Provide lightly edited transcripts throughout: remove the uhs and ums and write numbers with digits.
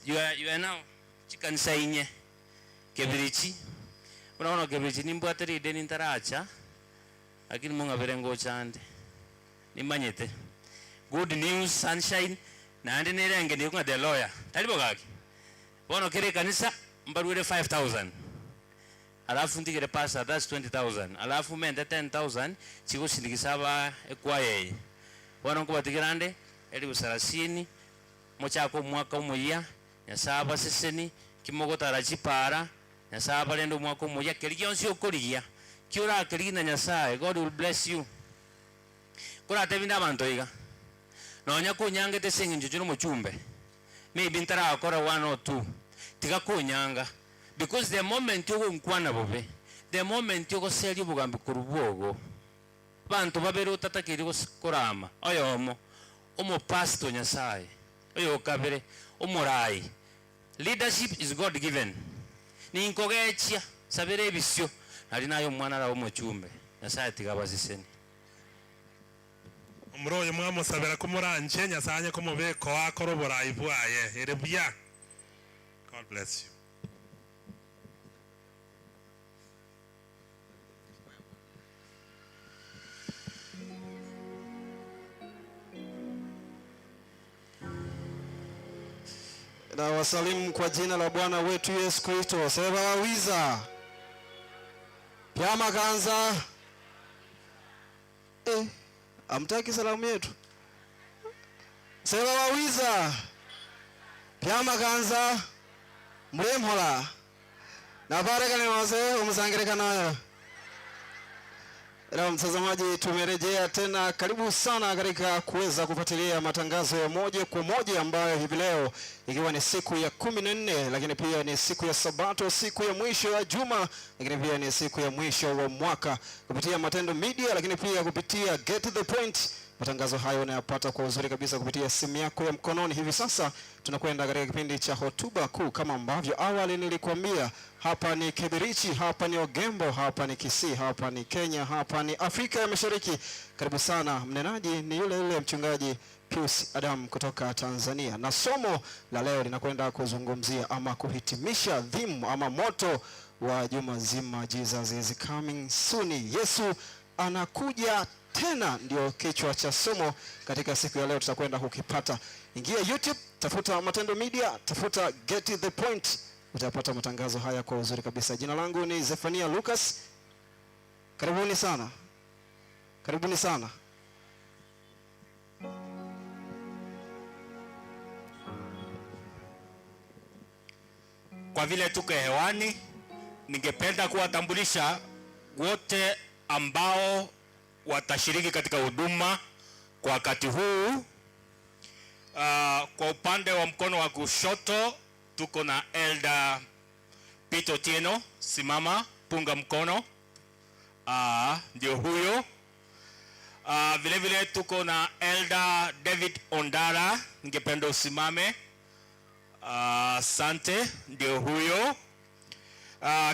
you are now chikanisa inye Kebirichi. Unaona Kebirichi ni mbwateri deni ntaracha. Lakini munga berengo chande. Nimanyete. Good news, sunshine. Na ande nirenge ni kunga the lawyer. Talibo kaki. Bono kere kanisa mbaruere 5,000. Alafu ndigere pasa, that's 20,000. Alafu mende 10,000. Chiko sindikisaba ekwaye. Bono kuba tigirande. Eli usarasini. Mochako mwaka umuya. Nyasaba seseni. Kimogota rachipara. Nyasaba lendo mwaka umuya. Kerigionsi okorigia. Kiura kerigina nyasaye. God will bless you. Kura tevinda bantoiga. Nonya Nyang'ate singi njujuno mochumbe. Maybe ntara akora 1 or 2. Tika Nyanga. Because the moment you nkwana bobe. The moment you go sell you bugambi kurubogo. Bantu babero tatakiri go korama. Oyo omo. Omo pastor nyasaye. Oyo kabere. Omorai. Leadership is God given. Ni nkogechia. Sabere bisyo. Nalinayo mwana la omochumbe. Nyasaye tigabaziseni. Mroyo mwamo sabera kumuranje nyasanye kumubeko akorobora ibwaye erebya. God bless you. Na wasalimu kwa jina la Bwana wetu Yesu Kristo. Sema wawiza. Pyama kanza. Amtaki salamu yetu. Sema wawiza. Pyama kanza. Mremhola. Na baraka ni wazee umsangirika nayo. Leo mtazamaji, tumerejea tena, karibu sana katika kuweza kufuatilia matangazo ya moja kwa moja ambayo hivi leo ikiwa ni siku ya 14, lakini pia ni siku ya Sabato, siku ya mwisho ya juma, lakini pia ni siku ya mwisho wa mwaka, kupitia Matendo Media, lakini pia kupitia Get the Point. Matangazo hayo unayapata kwa uzuri kabisa kupitia simu yako ya mkononi. Hivi sasa tunakwenda katika kipindi cha hotuba kuu, kama ambavyo awali nilikwambia. Hapa ni Kibirichi, hapa ni Ogembo, hapa ni Kisii, hapa ni Kenya, hapa ni Afrika ya Mashariki. Karibu sana. Mnenaji ni yule mchungaji Pius Adam kutoka Tanzania, na somo la leo linakwenda kuzungumzia ama kuhitimisha dhimu ama moto wa juma zima, Jesus is coming soon. Yesu anakuja tena, ndio kichwa cha somo katika siku ya leo tutakwenda kukipata. Ingia YouTube, tafuta Matendo Media, tafuta Get the Point, utapata matangazo haya kwa uzuri kabisa. Jina langu ni Zephania Lucas. Karibuni sana. Karibuni sana. Kwa vile tuko hewani, ningependa kuwatambulisha wote ambao watashiriki katika huduma kwa wakati huu. Kwa upande wa mkono wa kushoto tuko na Elder Peter Tieno, simama, punga mkono. Ndio huyo. Vile vile tuko na Elder David Ondara, ningependa usimame. Asante, ndio huyo.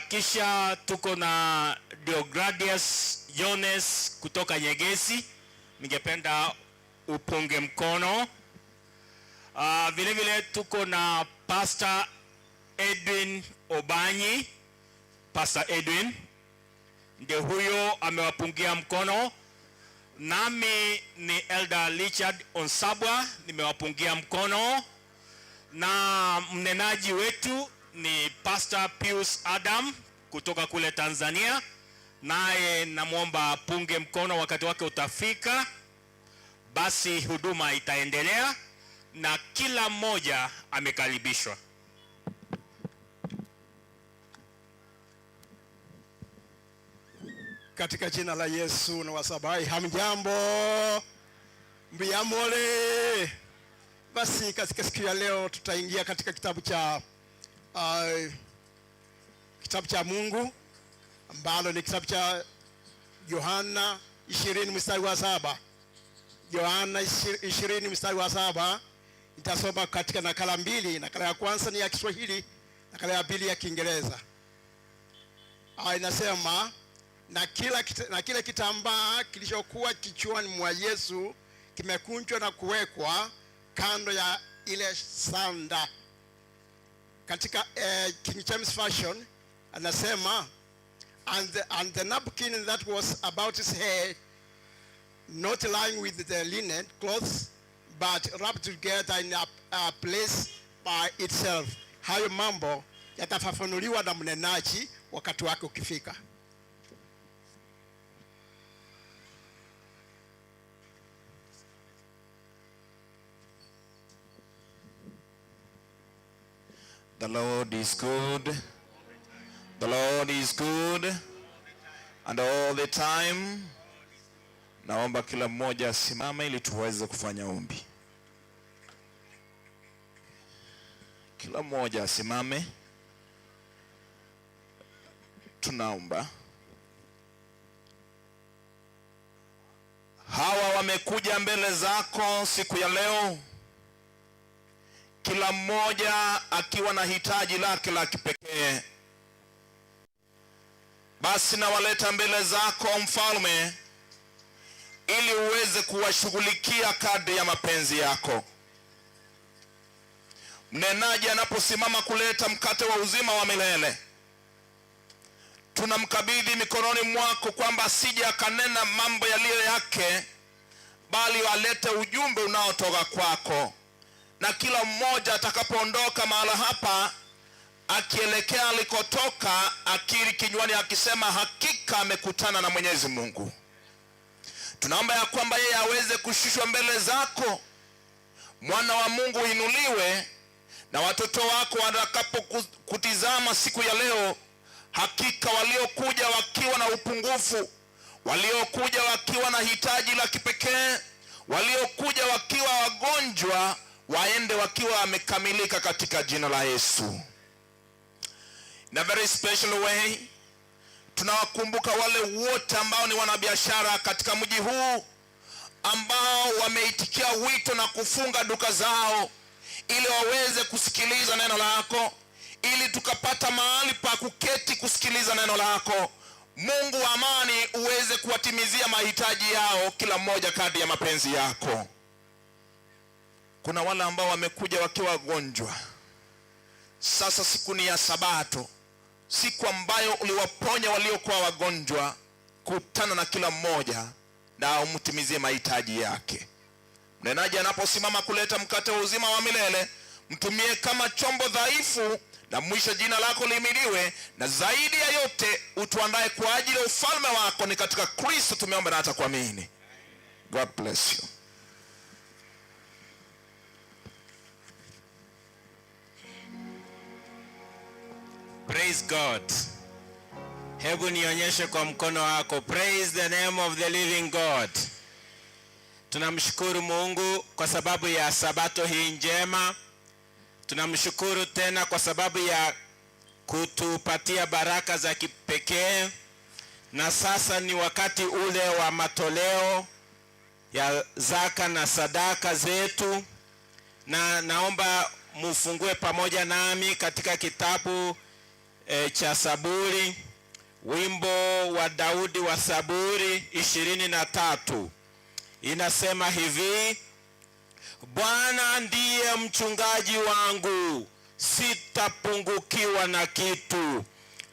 Kisha tuko na Deogradius Jones kutoka Nyegesi, ningependa upunge mkono. Vile vile tuko na Pastor Edwin Obanyi. Pastor Edwin ndio huyo, amewapungia mkono. Nami ni Elder Richard Onsabwa, nimewapungia mkono. Na mnenaji wetu ni Pastor Pius Adam kutoka kule Tanzania, naye namuomba punge mkono. Wakati wake utafika, basi huduma itaendelea na kila mmoja amekaribishwa. Katika jina la Yesu na wasabai, hamjambo, mbiamole. Basi katika siku ya leo tutaingia katika kitabu cha Mungu, ambalo ni kitabu cha Yohana 20 mstari wa 7. Yohana 20 mstari wa 7. Nitasoma katika nakala mbili. Nakala ya kwanza ni ya Kiswahili, nakala ya pili ya Kiingereza. Inasema, na kila kitambaa kilichokuwa kichwani mwa Yesu kimekunjwa na kuwekwa kando ya ile sanda. katika King James Version anasema and the napkin that was about his head, not lying with the linen clothes, but wrapped together in a place by itself. Hayo mambo yatafafanuliwa na mnenaji wakati wake ukifika. The Lord is good. The Lord is good. And all the time. Naomba kila mmoja asimame ili tuweze kufanya ombi. Kila mmoja asimame. Tunaomba. Hawa wamekuja mbele zako siku ya leo, kila mmoja akiwa na hitaji lake la kipekee. Basi na waleta mbele zako Mfalme, ili uweze kuwashughulikia kadri ya mapenzi yako. Mnenaji anaposimama kuleta mkate wa uzima wa milele, tunamkabidhi mikononi mwako kwamba asije akanena mambo yaliyo yake, bali alete ujumbe unaotoka kwako. Na kila mmoja atakapoondoka mahala hapa akielekea alikotoka, akiri kinywani akisema hakika amekutana na Mwenyezi Mungu. Tunaomba ya kwamba yeye aweze kushushwa mbele zako, mwana wa Mungu inuliwe, na watoto wako watakapokutizama siku ya leo, hakika waliokuja wakiwa na upungufu, waliokuja wakiwa na hitaji la kipekee, waliokuja wakiwa wagonjwa, waende wakiwa wamekamilika katika jina la Yesu. In a very special way, tunawakumbuka wale wote ambao ni wanabiashara katika mji huu, ambao wameitikia wito na kufunga duka zao ili waweze kusikiliza neno lako, ili tukapata mahali pa kuketi kusikiliza neno lako. Mungu wa amani uweze kuwatimizia mahitaji yao, kila mmoja kadri ya mapenzi yako. Kuna wale ambao wamekuja wakiwa wagonjwa. Sasa siku ni ya Sabato, siku ambayo uliwaponya waliokuwa wagonjwa. Kutana na kila mmoja na umtimizie mahitaji yake. Mnenaji anaposimama kuleta mkate wa uzima wa milele, mtumie kama chombo dhaifu, na mwisho jina lako lihimidiwe, na zaidi ya yote utuandae kwa ajili ya ufalme wako. Ni katika Kristo tumeomba na hata kuamini. God bless you. Praise God. Hebu nionyeshe kwa mkono wako. Praise the name of the living God. Tunamshukuru Mungu kwa sababu ya Sabato hii njema. Tunamshukuru tena kwa sababu ya kutupatia baraka za kipekee. Na sasa ni wakati ule wa matoleo ya zaka na sadaka zetu. Na naomba mufungue pamoja nami katika kitabu cha Saburi, wimbo wa Daudi wa Saburi 23. Inasema hivi: Bwana ndiye mchungaji wangu, sitapungukiwa na kitu.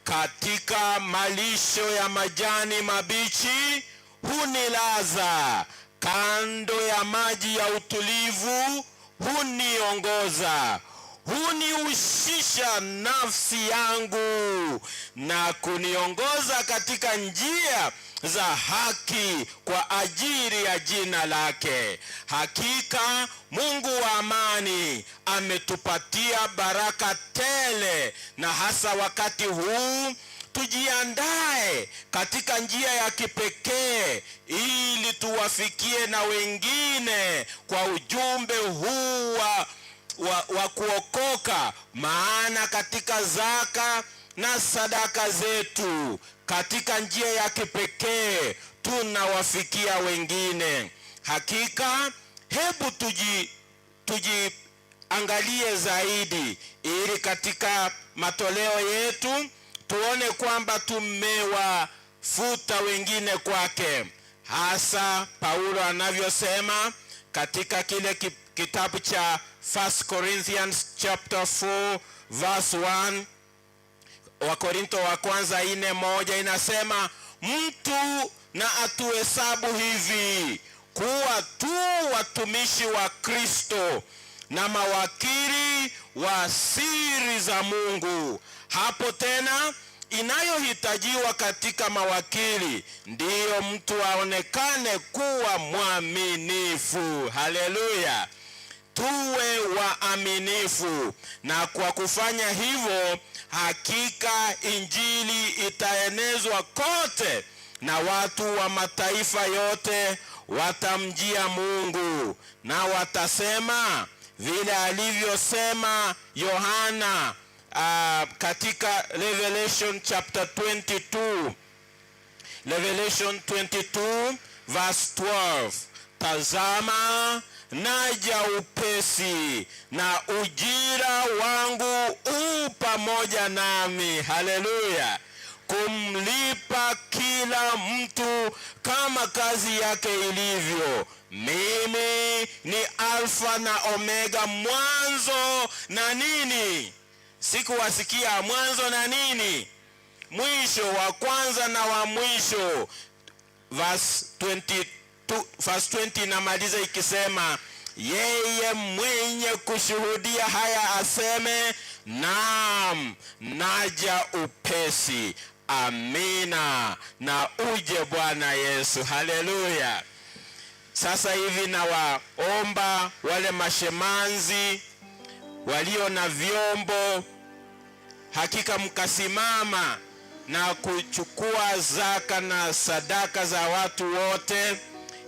Katika malisho ya majani mabichi hunilaza, kando ya maji ya utulivu huniongoza. Huniushisha nafsi yangu na kuniongoza katika njia za haki kwa ajili ya jina lake. Hakika Mungu wa amani ametupatia baraka tele, na hasa wakati huu tujiandae katika njia ya kipekee ili tuwafikie na wengine kwa ujumbe huu wa kuokoka. Maana katika zaka na sadaka zetu, katika njia ya kipekee tunawafikia wengine. Hakika hebu tujiangalie zaidi, ili katika matoleo yetu tuone kwamba tumewafuta wengine kwake. Hasa Paulo anavyosema katika kile kitabu cha 1 Corinthians chapter 4 verse 1. Wakorinto wa kwanza 4:1 inasema, mtu na atuhesabu hivi kuwa tu watumishi wa Kristo na mawakili wa siri za Mungu. Hapo tena inayohitajiwa katika mawakili ndiyo mtu aonekane kuwa mwaminifu. Haleluya! Tuwe waaminifu, na kwa kufanya hivyo hakika injili itaenezwa kote na watu wa mataifa yote watamjia Mungu na watasema vile alivyosema Yohana katika Revelation chapter 22. Revelation 22 verse 12. Tazama naja upesi, na ujira wangu pamoja nami. Haleluya! Kumlipa kila mtu kama kazi yake ilivyo. Mimi ni Alfa na Omega, mwanzo na nini? Sikuwasikia mwanzo na nini? Mwisho, wa kwanza na wa mwisho. Verse 20 inamaliza ikisema, yeye mwenye kushuhudia haya aseme, naam, naja upesi. Amina, na uje Bwana Yesu. Haleluya! Sasa hivi na waomba wale mashemanzi walio na vyombo, hakika mkasimama na kuchukua zaka na sadaka za watu wote,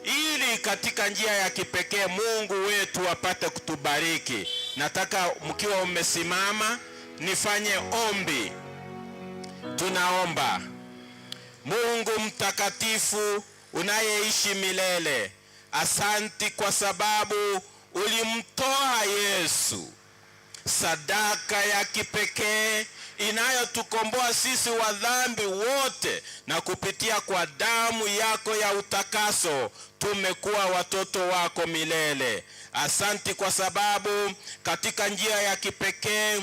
ili katika njia ya kipekee Mungu wetu apate kutubariki. Nataka mkiwa umesimama nifanye ombi. Tunaomba. Mungu mtakatifu unayeishi milele, asanti kwa sababu ulimtoa Yesu, sadaka ya kipekee inayotukomboa sisi wa dhambi wote, na kupitia kwa damu yako ya utakaso tumekuwa watoto wako milele. Asanti kwa sababu katika njia ya kipekee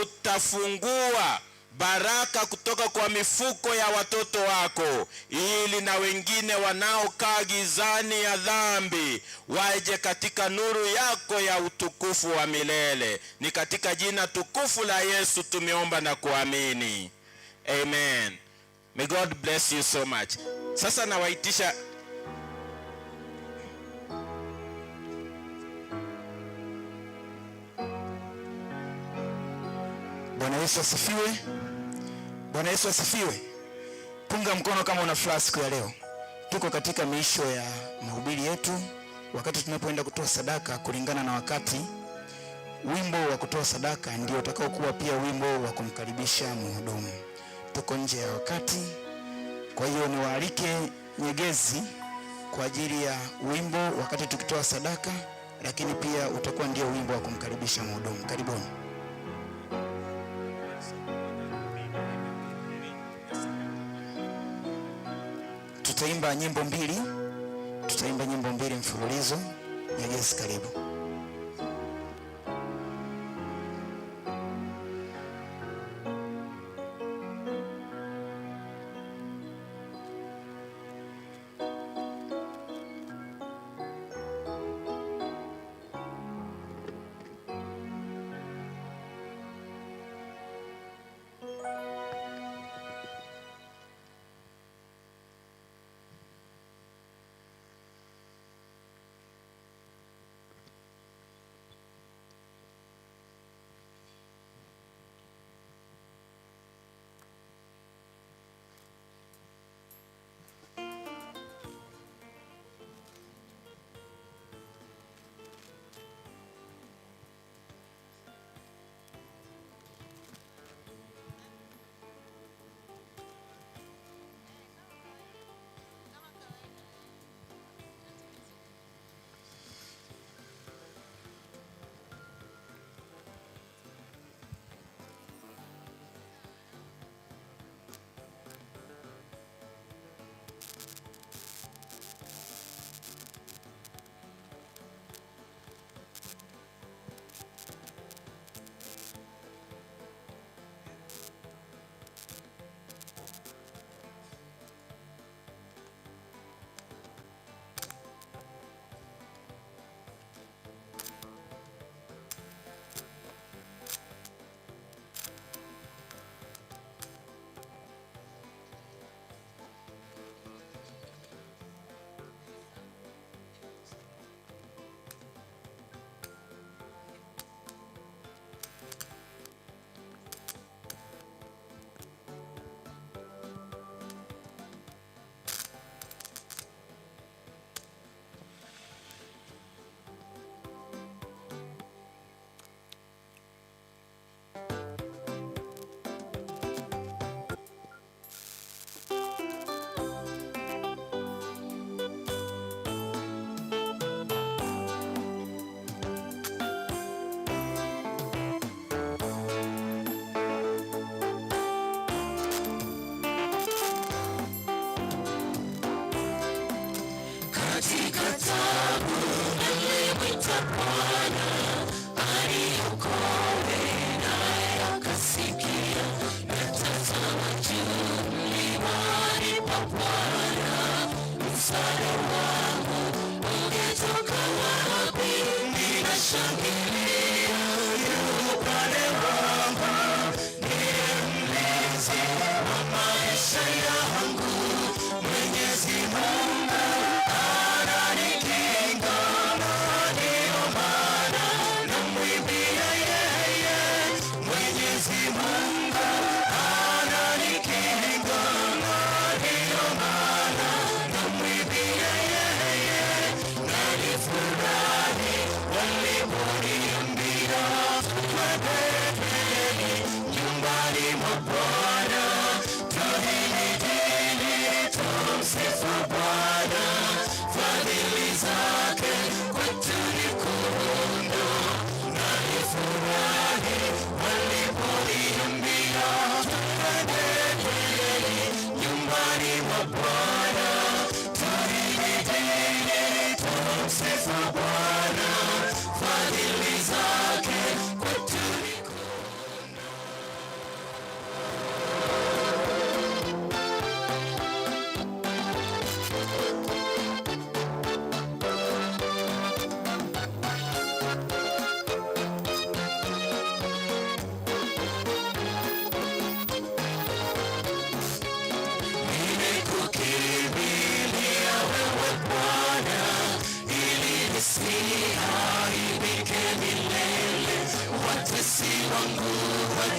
utafungua baraka kutoka kwa mifuko ya watoto wako, ili na wengine wanaokaa gizani ya dhambi waje katika nuru yako ya utukufu wa milele. Ni katika jina tukufu la Yesu tumeomba na kuamini. Amen. May God bless you so much. Sasa nawaitisha Bwana Yesu asifiwe. Bwana Yesu asifiwe. Punga mkono kama una furaha siku ya leo. Tuko katika miisho ya mahubiri yetu, wakati tunapoenda kutoa sadaka kulingana na wakati. Wimbo wa kutoa sadaka ndio utakao kuwa pia wimbo wa kumkaribisha mhudumu. Tuko nje ya wakati, kwa hiyo niwaalike nyegezi kwa ajili ya wimbo wakati tukitoa sadaka, lakini pia utakuwa ndio wimbo wa kumkaribisha mhudumu. Karibuni. Tutaimba nyimbo mbili mfululizo. Nyegezi, karibu.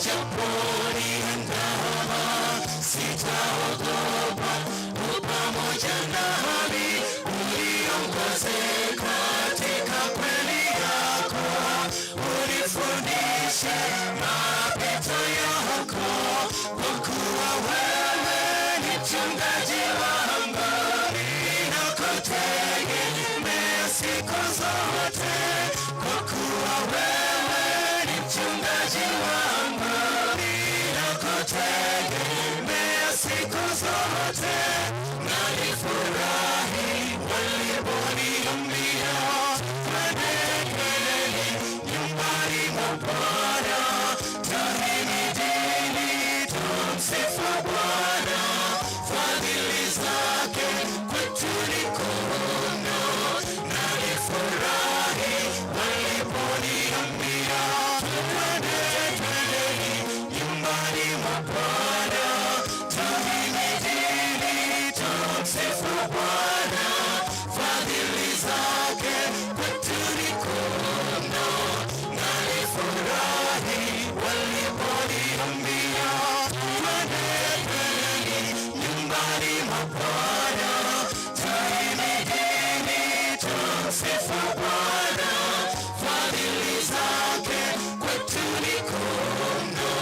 Ujaponienda sitaogopa, pamoja nami uniongoze katika kweli yako, unifundishe mapito yako, kwa kuwa wewe ni mchungaji wangu, ninakutegemea siku zote, kwa kuwa wewe ni mchungaji wangu, ninakutegemea siku zote. Nalifurahi waliponiambia twende nyumbani mwa Bwana, tuhimidini tumsifu Bwana, fadhili zake kwetu ni kuu mno. Nalifurahi waliponiambia twende nyumbani mwa Bwana, tuhimidini tumsifu Bwana, fadhili zake kwetu ni kuu mno. Nalifurahi waliponiambia twende nyumbani mwa Bwana, tuhimidini tumsifu Bwana, fadhili zake kwetu ni kuu mno.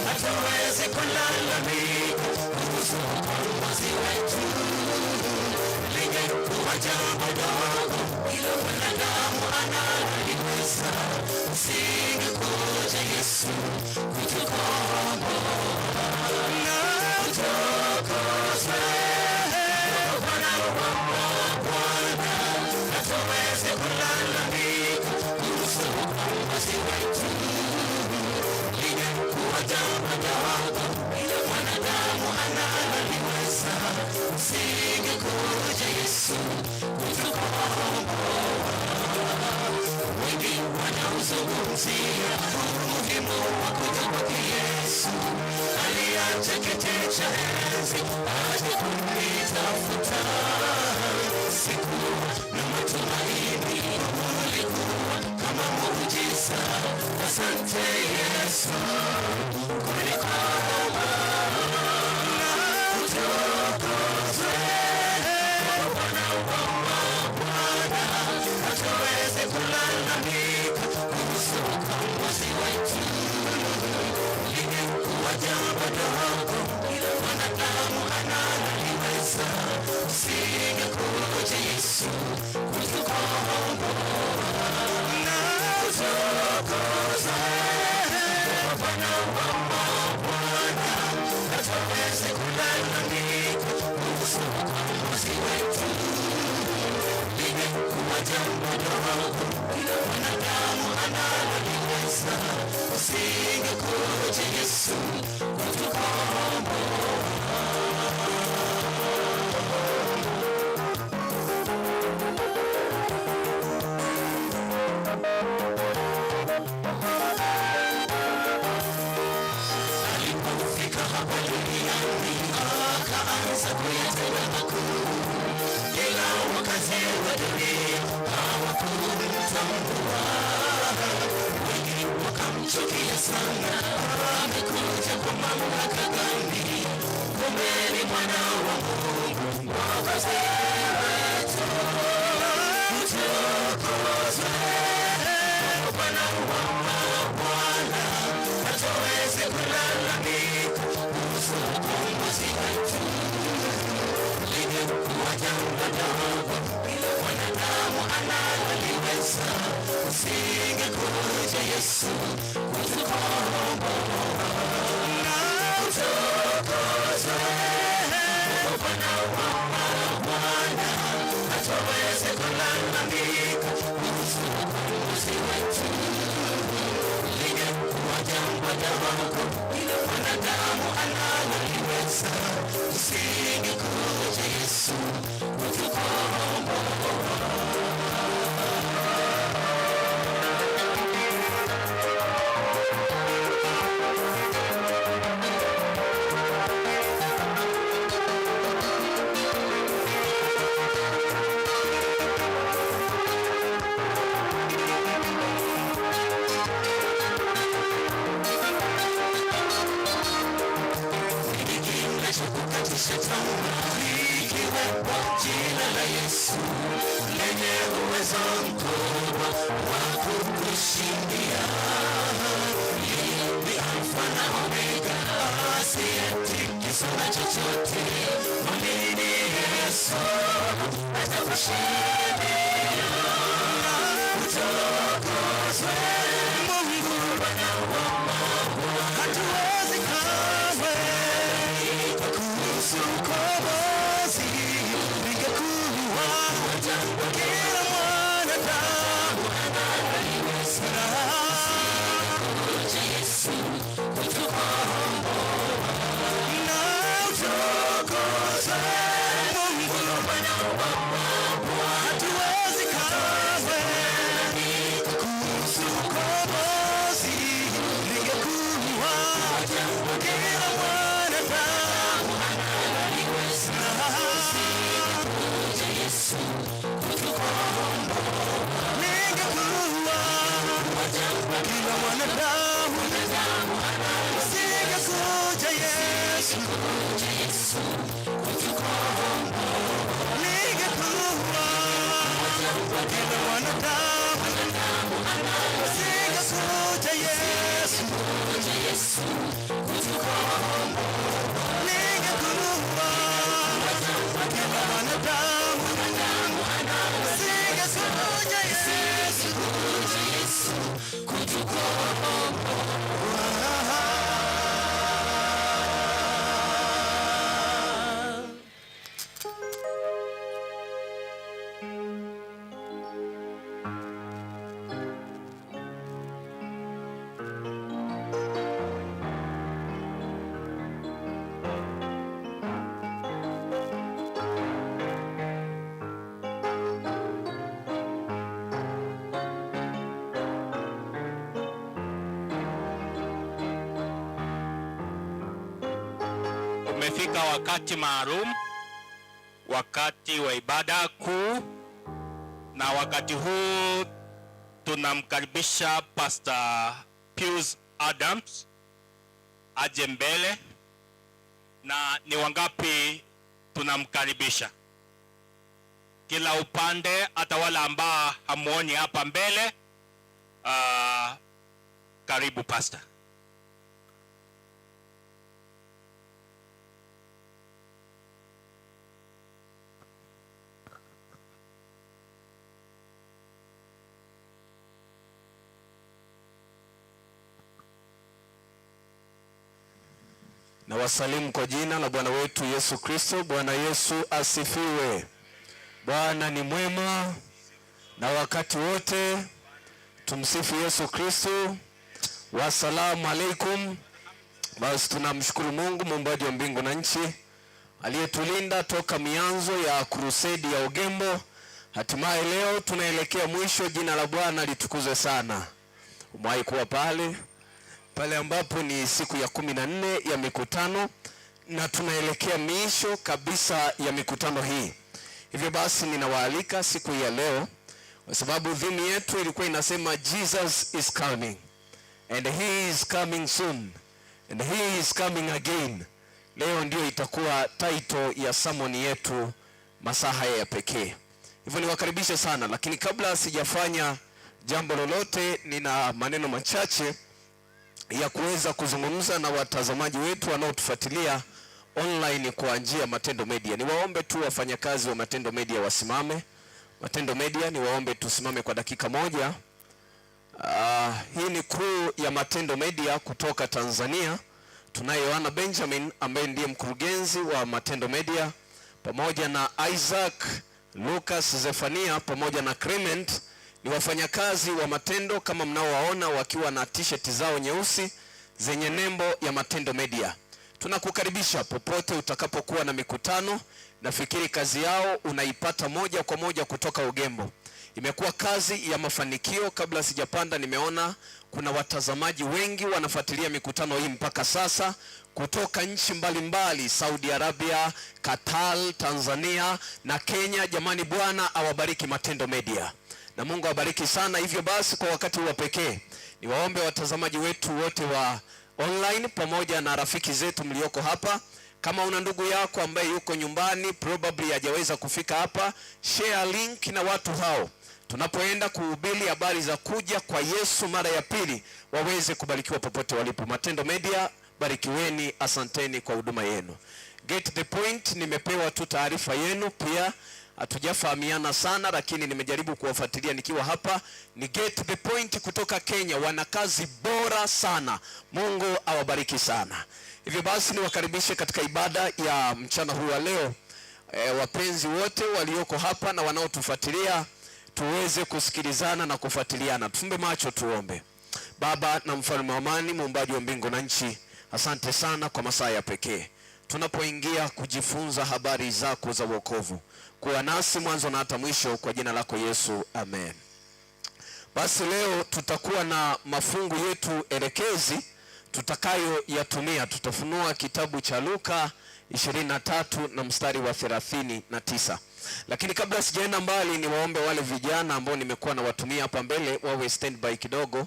Hatuwezi kulalamika kuhusu ukombozi wetu, lingekuwa jambo dogo ila mwanadamu analiweza, usingekuja Yesu kutukomboa. Utukuzwe Bwana wa Bwana, hatuwezi kulalamika kuhusu ukombozi wetu, lingekuwa jambo dogo ila mwanadamu analiweza, usingekuja Yesu kutukomboa. Wengi wanauzungumzia umuhimu wa kuja kwake Yesu, aliacha kiti cha enzi aje kunitafuta. Sikuwa na matumaini, ulikuwa kama muujiza. Asante Yesu kunikomboa. Utukuzwe Bwana wa Bwana, hatuwezi kulalamika kuhusu ukombozi wetu, lingekuwa jambo dogo ila mwanadamu analiweza, usingekuja Yesu kutukomboa. Utukuzwe Bwana wa Bwana, hatuwezi kulalamika kuhusu ukombozi wetu, lingekuwa jambo dogo ila mwanadamu analiweza, usingekuja Yesu kutukomboa. Alipofika hapa duniani akaanza kuyatenda makuu, ila wakazi wa dunia hawakumtambua. Wengi wakamchukia sana, amekuja kwa mamlaka gani? Kumbe ni mwana wa Mungu, mwokozi wetu. Utukuzwe Bwana wa Bwana, hatuwezi kulalamika kuhusu ukombozi wetu, lingekuwa jambo dogo ila mwanadamu analiweza, usingekuja Yesu kutukomboa. Utukuzwe Bwana wa Bwana, hatuwezi kulalamika mmoja wako, ila mwanadamu analoliweza. Usingekuja Yesu kutukomboa. Jina la Yesu lenye uwezo mkubwa wa kukushindia. Yeye ni Alfa na Omega, asiyetikiswa na chochote. Mwamini Yesu atakushindia. Utukuzwe Mungu Bwana wa mabwana, hatuwezi kamwe kukuhusu ukombozi. Kila mwanadamu analiweza. Usingekuja Yesu kutukomboa. Na utukuzwe Mungu Bwana wa mabwana, hatuwezi kamwe kukuhusu ukombozi. Ningekuwa kila mwanadamu analiweza. Usingekuja Yesu kutukomboa. Ningekuwa kila mwanadamu usingekuja Yesu kutukomboa. Ningekuwa kila mwanadamu usingekuja Yesu kutukomboa. Ningekuwa kila mwanadamu usingekuja Yesu kutukomboa. Umefika wakati maalum, wakati wa ibada kuu, na wakati huu tunamkaribisha Pastor Pius Adams aje mbele. Na ni wangapi tunamkaribisha? Kila upande, hata wale ambao hamuoni hapa mbele. Karibu Pastor. Na wasalimu kwa jina la Bwana wetu Yesu Kristo. Bwana Yesu asifiwe. Bwana ni mwema na wakati wote. Tumsifu Yesu Kristo. Wasalamu alaikum. Basi tunamshukuru Mungu muumbaji wa mbingu na nchi, aliyetulinda toka mianzo ya Crusade ya Ogembo. Hatimaye leo tunaelekea mwisho. Jina la Bwana litukuzwe sana. Umewahi kuwa pale ambapo ni siku ya 14 ya mikutano, na tunaelekea mwisho kabisa ya mikutano hii. Hivyo basi ninawaalika siku ya leo, kwa sababu theme yetu ilikuwa inasema Jesus is coming and he is coming soon and he is coming again. Leo ndio itakuwa title ya sermon yetu masaa haya ya pekee. Hivyo niwakaribishe sana, lakini kabla sijafanya jambo lolote, nina maneno machache ya kuweza kuzungumza na watazamaji wetu wanaotufuatilia online kwa njia ya Matendo Media. Niwaombe tu wafanyakazi wa Matendo Media wasimame. Matendo Media, niwaombe tusimame kwa dakika moja. Hii ni crew ya Matendo Media kutoka Tanzania. Tunaye Yohana Benjamin ambaye ndiye mkurugenzi wa Matendo Media, pamoja na Isaac, Lucas, Zefania pamoja na Clement. Ni wafanyakazi wa Matendo kama mnaowaona wakiwa na t-shirt zao nyeusi, zenye nembo ya Matendo Media. Tunakukaribisha popote utakapokuwa na mikutano. Nafikiri kazi yao unaipata moja kwa moja kutoka Ogembo. Imekuwa kazi ya mafanikio. Kabla sijapanda nimeona kuna watazamaji wengi wanafuatilia mikutano hii mpaka sasa kutoka nchi mbalimbali, Saudi Arabia, Qatar, Tanzania na Kenya. Jamani, Bwana awabariki Matendo Media na Mungu awabariki sana. Hivyo basi, kwa wakati wa pekee niwaombe watazamaji wetu wote wa online pamoja na rafiki zetu mlioko hapa, kama una ndugu yako ambaye yuko nyumbani probably hajaweza kufika hapa, share link na watu hao. Tunapoenda kuhubiri habari za kuja kwa Yesu mara ya pili, waweze kubarikiwa popote walipo. Matendo Media, barikiweni, asanteni kwa huduma yenu. Get the point, nimepewa tu taarifa yenu, pia hatujafahamiana sana lakini nimejaribu kuwafuatilia nikiwa hapa. Ni Get the Point kutoka Kenya, wana kazi bora sana. Mungu awabariki sana. Hivyo basi niwakaribishe katika ibada ya mchana huu wa leo. Wapenzi wote walioko hapa na wanaotufuatilia, tuweze kusikilizana na kufuatiliana. Tufumbe macho tuombe. Baba na mfalme wa amani, muumbaji wa mbingu na nchi, asante sana kwa masaa ya pekee tunapoingia kujifunza habari zako za wokovu. Kuwa nasi mwanzo na hata mwisho, kwa jina lako Yesu, amen. Basi leo tutakuwa na mafungu yetu elekezi tutakayo yatumia. Tutafunua kitabu cha Luka 23 na mstari wa 39. Lakini kabla sijaenda mbali, ni waombe wale vijana ambao nimekuwa na watumia hapa mbele wawe standby kidogo,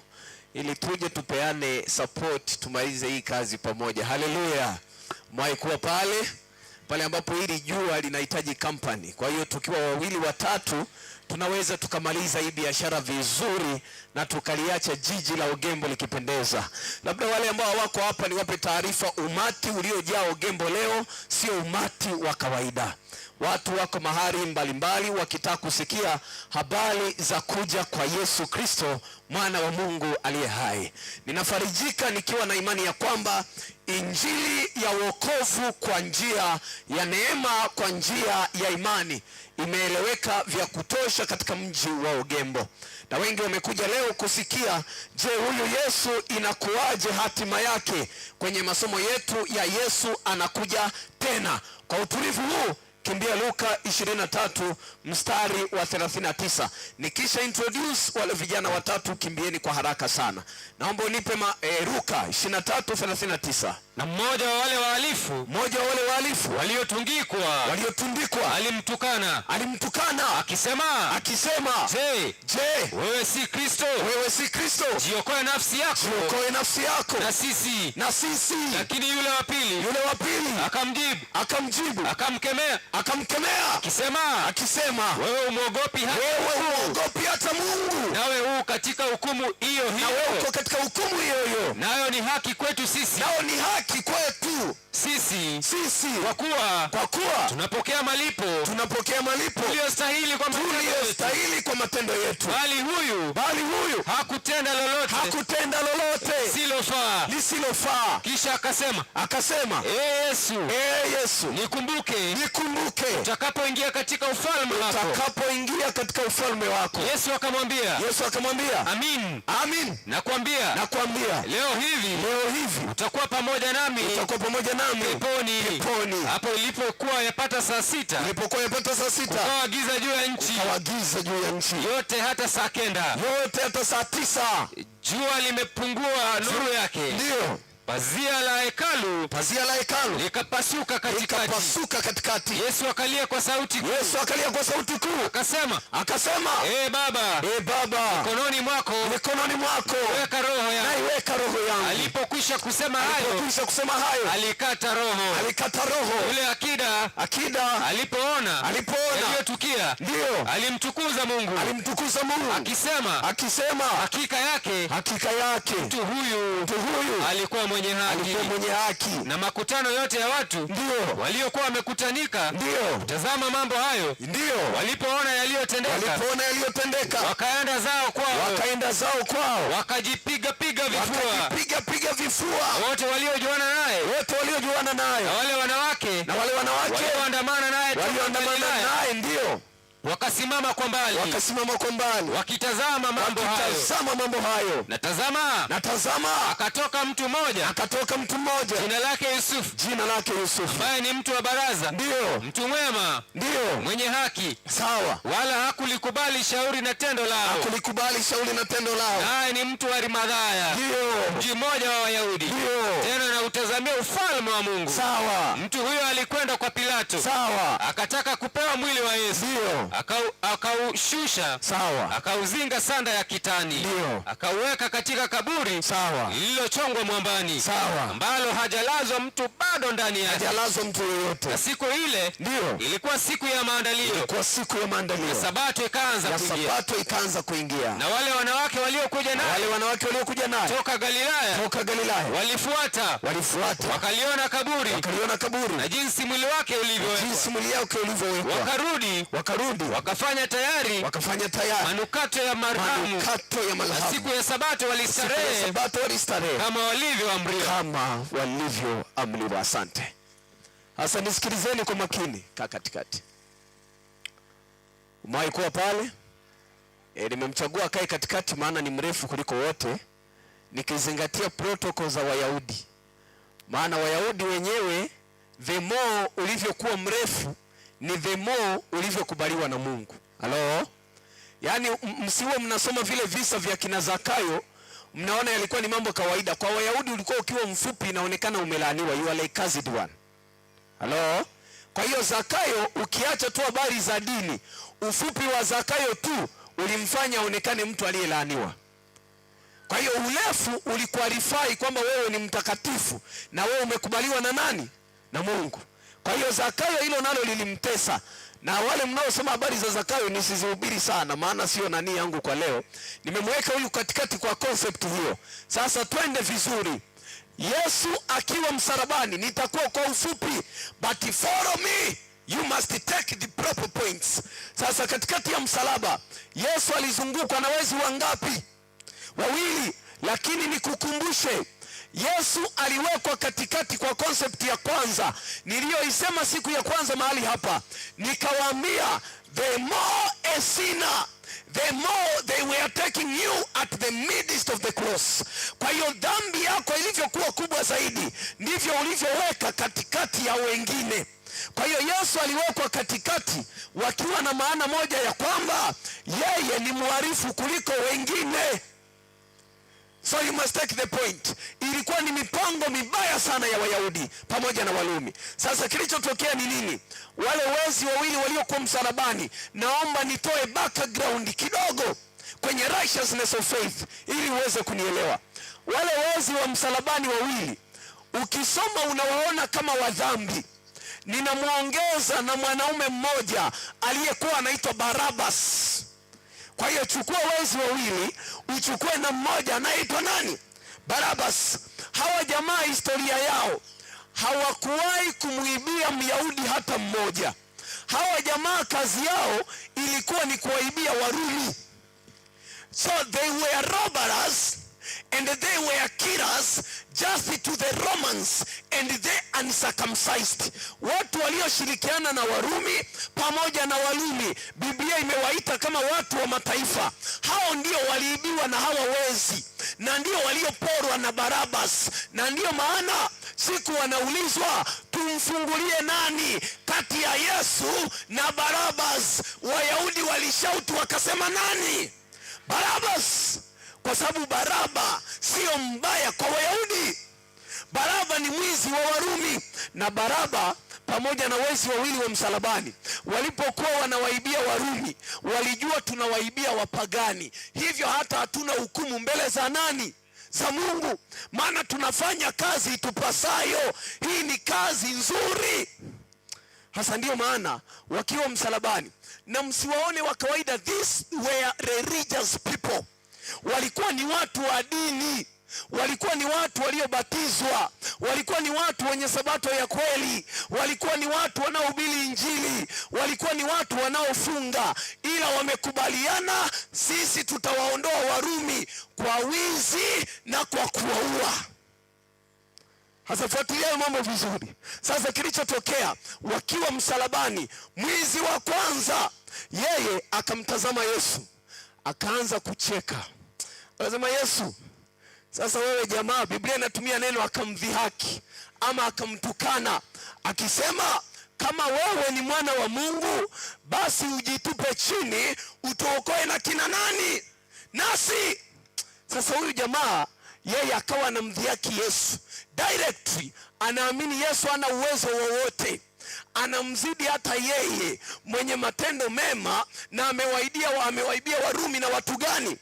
ili tuje tupeane support, tumalize hii kazi pamoja. Haleluya. Mwai kuwa pale ambapo hili jua linahitaji company. Kwa hiyo tukiwa wawili watatu tunaweza tukamaliza hii biashara vizuri na tukaliacha jiji la Ogembo likipendeza. Labda wale ambao wako hapa niwape taarifa, umati uliojaa Ogembo leo sio umati wa kawaida. Watu wako mahali mbalimbali wakitaka kusikia habari za kuja kwa Yesu Kristo, mwana wa Mungu aliye hai. Ninafarijika nikiwa na imani ya kwamba injili ya wokovu kwa njia ya neema, kwa njia ya imani, imeeleweka vya kutosha katika mji wa Ogembo. Na wengi wamekuja leo kusikia, je, huyu Yesu inakuwaje hatima yake? Kwenye masomo yetu ya Yesu anakuja tena. Kwa utulivu huu, kimbia Luka 23 mstari wa 39. Nikisha introduce wale vijana watatu, kimbieni kwa haraka sana. Naomba unipe Luka 23:39. Na mmoja wa wale wahalifu waliotundikwa alimtukana akisema, je, wewe si Kristo? Jiokoe nafsi yako na sisi. Lakini yule wa pili akamjibu akamkemea akisema, wewe umwogopi hata Mungu? Nawe huu katika hukumu hiyo. Nayo ni haki kwetu sisi. Kwa kuwa tunapokea malipo tuliyostahili kwa matendo yetu. Bali huyu hakutenda lolote lisilofaa. Kisha akasema, Yesu, nikumbuke utakapoingia katika ufalme wako. Yesu akamwambia, Amin, nakwambia leo hivi utakuwa pamoja nami peponi. Hapo ilipokuwa yapata saa 6, ukawa giza juu ya nchi yote hata saa 9. Jua limepungua nuru yake. Ndio. Pazia la hekalu likapasuka katikati. Yesu akalia kwa sauti kuu. Akasema, Baba, mikononi mwako weka roho yangu. Alipokwisha kusema hayo, alikata roho. Yule akida alipoona yaliyotukia, alimtukuza Mungu akisema, hakika yake mtu huyu alikuwa mwenye haki. Na makutano yote ya watu waliokuwa wamekutanika tazama mambo hayo, walipoona yaliyotendeka, wakaenda zao kwao, wakajipiga vifua. Wote waliojuana naye na wale wanawake walioandamana naye wakasimama kwa mbali, wakitazama mambo hayo. Na tazama, akatoka mtu mmoja, jina lake Yusufu, ambaye ni mtu wa baraza, mtu mwema, mwenye haki, wala hakulikubali shauri na tendo lao. Naye ni mtu wa Arimathaya, mji mmoja wa Wayahudi, tena na utazamia ufalme wa Mungu. Mtu huyo alikwenda kwa Pilato, akataka kupewa mwili wa Yesu. Akaushusha, akauzinga sanda ya kitani, akauweka katika kaburi lililochongwa mwambani, ambalo hajalazwa mtu bado ndani yake. Na siku ile ilikuwa siku ya maandalio, na Sabato ikaanza kuingia. Na wale wanawake waliokuja naye toka Galilaya walifuata, wakaliona kaburi na jinsi mwili wake ulivyowekwa. Wakarudi wakafanya tayari manukato ya marhamu, na siku ya Sabato walistarehe kama walivyoamriwa. Asante. Sasa nisikilizeni kwa makini. Kaa katikati. Umewahi kuwa pale? Nimemchagua kae katikati maana ni mrefu kuliko wote, nikizingatia protocol za Wayahudi. Maana Wayahudi wenyewe, the more ulivyokuwa mrefu ni the more ulivyokubaliwa na Mungu. Yaani msiwe mnasoma vile visa vya kina Zakayo mnaona yalikuwa ni mambo kawaida. Kwa Wayahudi ulikuwa ukiwa mfupi inaonekana umelaaniwa, you are like cursed one. Kwa hiyo Zakayo, ukiacha tu habari za dini, ufupi wa Zakayo tu ulimfanya aonekane mtu aliyelaaniwa. Kwa hiyo urefu ulikuarifai kwamba wewe ni mtakatifu na wewe umekubaliwa na nani? Na Mungu. Kwa hiyo Zakayo hilo nalo lilimtesa. Na wale mnaosoma habari za Zakayo nisizihubiri sana maana sio nani yangu kwa leo. Nimemweka huyu katikati kwa concept hiyo. Sasa twende vizuri. Yesu akiwa msalabani, nitakuwa kwa ufupi, but follow me, you must take the proper points. Sasa katikati ya msalaba Yesu alizungukwa na wezi wangapi? Wawili. Lakini nikukumbushe, Yesu aliwekwa katikati kwa concept ya kwanza niliyoisema siku ya kwanza mahali hapa. Nikawaambia, the more a sinner, the more they were taking you at the midst of the cross. Kwa hiyo dhambi yako ilivyokuwa kubwa zaidi ndivyo ulivyoweka katikati ya wengine. Kwa hiyo Yesu aliwekwa katikati wakiwa na maana moja ya kwamba yeye ni mwarifu kuliko wengine. So you must take the point. Ilikuwa ni mipango mibaya sana ya Wayahudi pamoja na Walumi. Sasa kilichotokea ni nini? Wale wezi wawili waliokuwa msalabani, naomba nitoe background kidogo kwenye righteousness of faith ili uweze kunielewa. Wale wezi wa msalabani wawili, ukisoma unawaona kama wadhambi. Ninamuongeza na mwanaume mmoja aliyekuwa anaitwa Barabas. Kwa hiyo chukua wezi wawili, uchukue na mmoja anaitwa nani? Barabas. Hawa jamaa historia yao, hawakuwahi kumuibia Myahudi hata mmoja. Hawa jamaa kazi yao ilikuwa ni kuwaibia Warumi. So they were robbers and they were killers just to the Romans and the uncircumcised. Watu walioshirikiana na Warumi pamoja na Walumi, Biblia imewaita kama watu wa mataifa. Hao ndio waliibiwa na hawa wezi, na ndio walioporwa na Barabas. Na ndio maana siku wanaulizwa tumfungulie nani kati ya Yesu na Barabas, Wayahudi walishautu wakasema nani? Barabas. Kwa sababu Baraba sio mbaya kwa Wayahudi. Baraba ni mwizi wa Warumi. Na Baraba pamoja na wezi wawili wa msalabani walipokuwa wanawaibia Warumi, walijua tunawaibia wapagani, hivyo hata hatuna hukumu mbele za nani? Za Mungu. Maana tunafanya kazi itupasayo. Hii ni kazi nzuri. Hasa ndio maana wakiwa msalabani, na msiwaone wa kawaida, these were religious people. Walikuwa ni watu wa dini, walikuwa ni watu waliobatizwa, walikuwa ni watu wenye sabato ya kweli, walikuwa ni watu wanaohubiri Injili, walikuwa ni watu wanaofunga, ila wamekubaliana, sisi tutawaondoa Warumi kwa wizi na kwa kuwaua. Hasa fuatilia mambo vizuri. Sasa kilichotokea wakiwa msalabani, mwizi wa kwanza yeye akamtazama Yesu, akaanza kucheka. Akasema, Yesu, sasa wewe jamaa, Biblia inatumia neno akamdhihaki ama akamtukana, akisema kama wewe ni mwana wa Mungu, basi ujitupe chini utuokoe na kina nani? Nasi. Sasa huyu jamaa yeye akawa anamdhihaki Yesu directly, anaamini Yesu ana uwezo wowote, anamzidi hata yeye mwenye matendo mema, na amewaibia Warumi na watu gani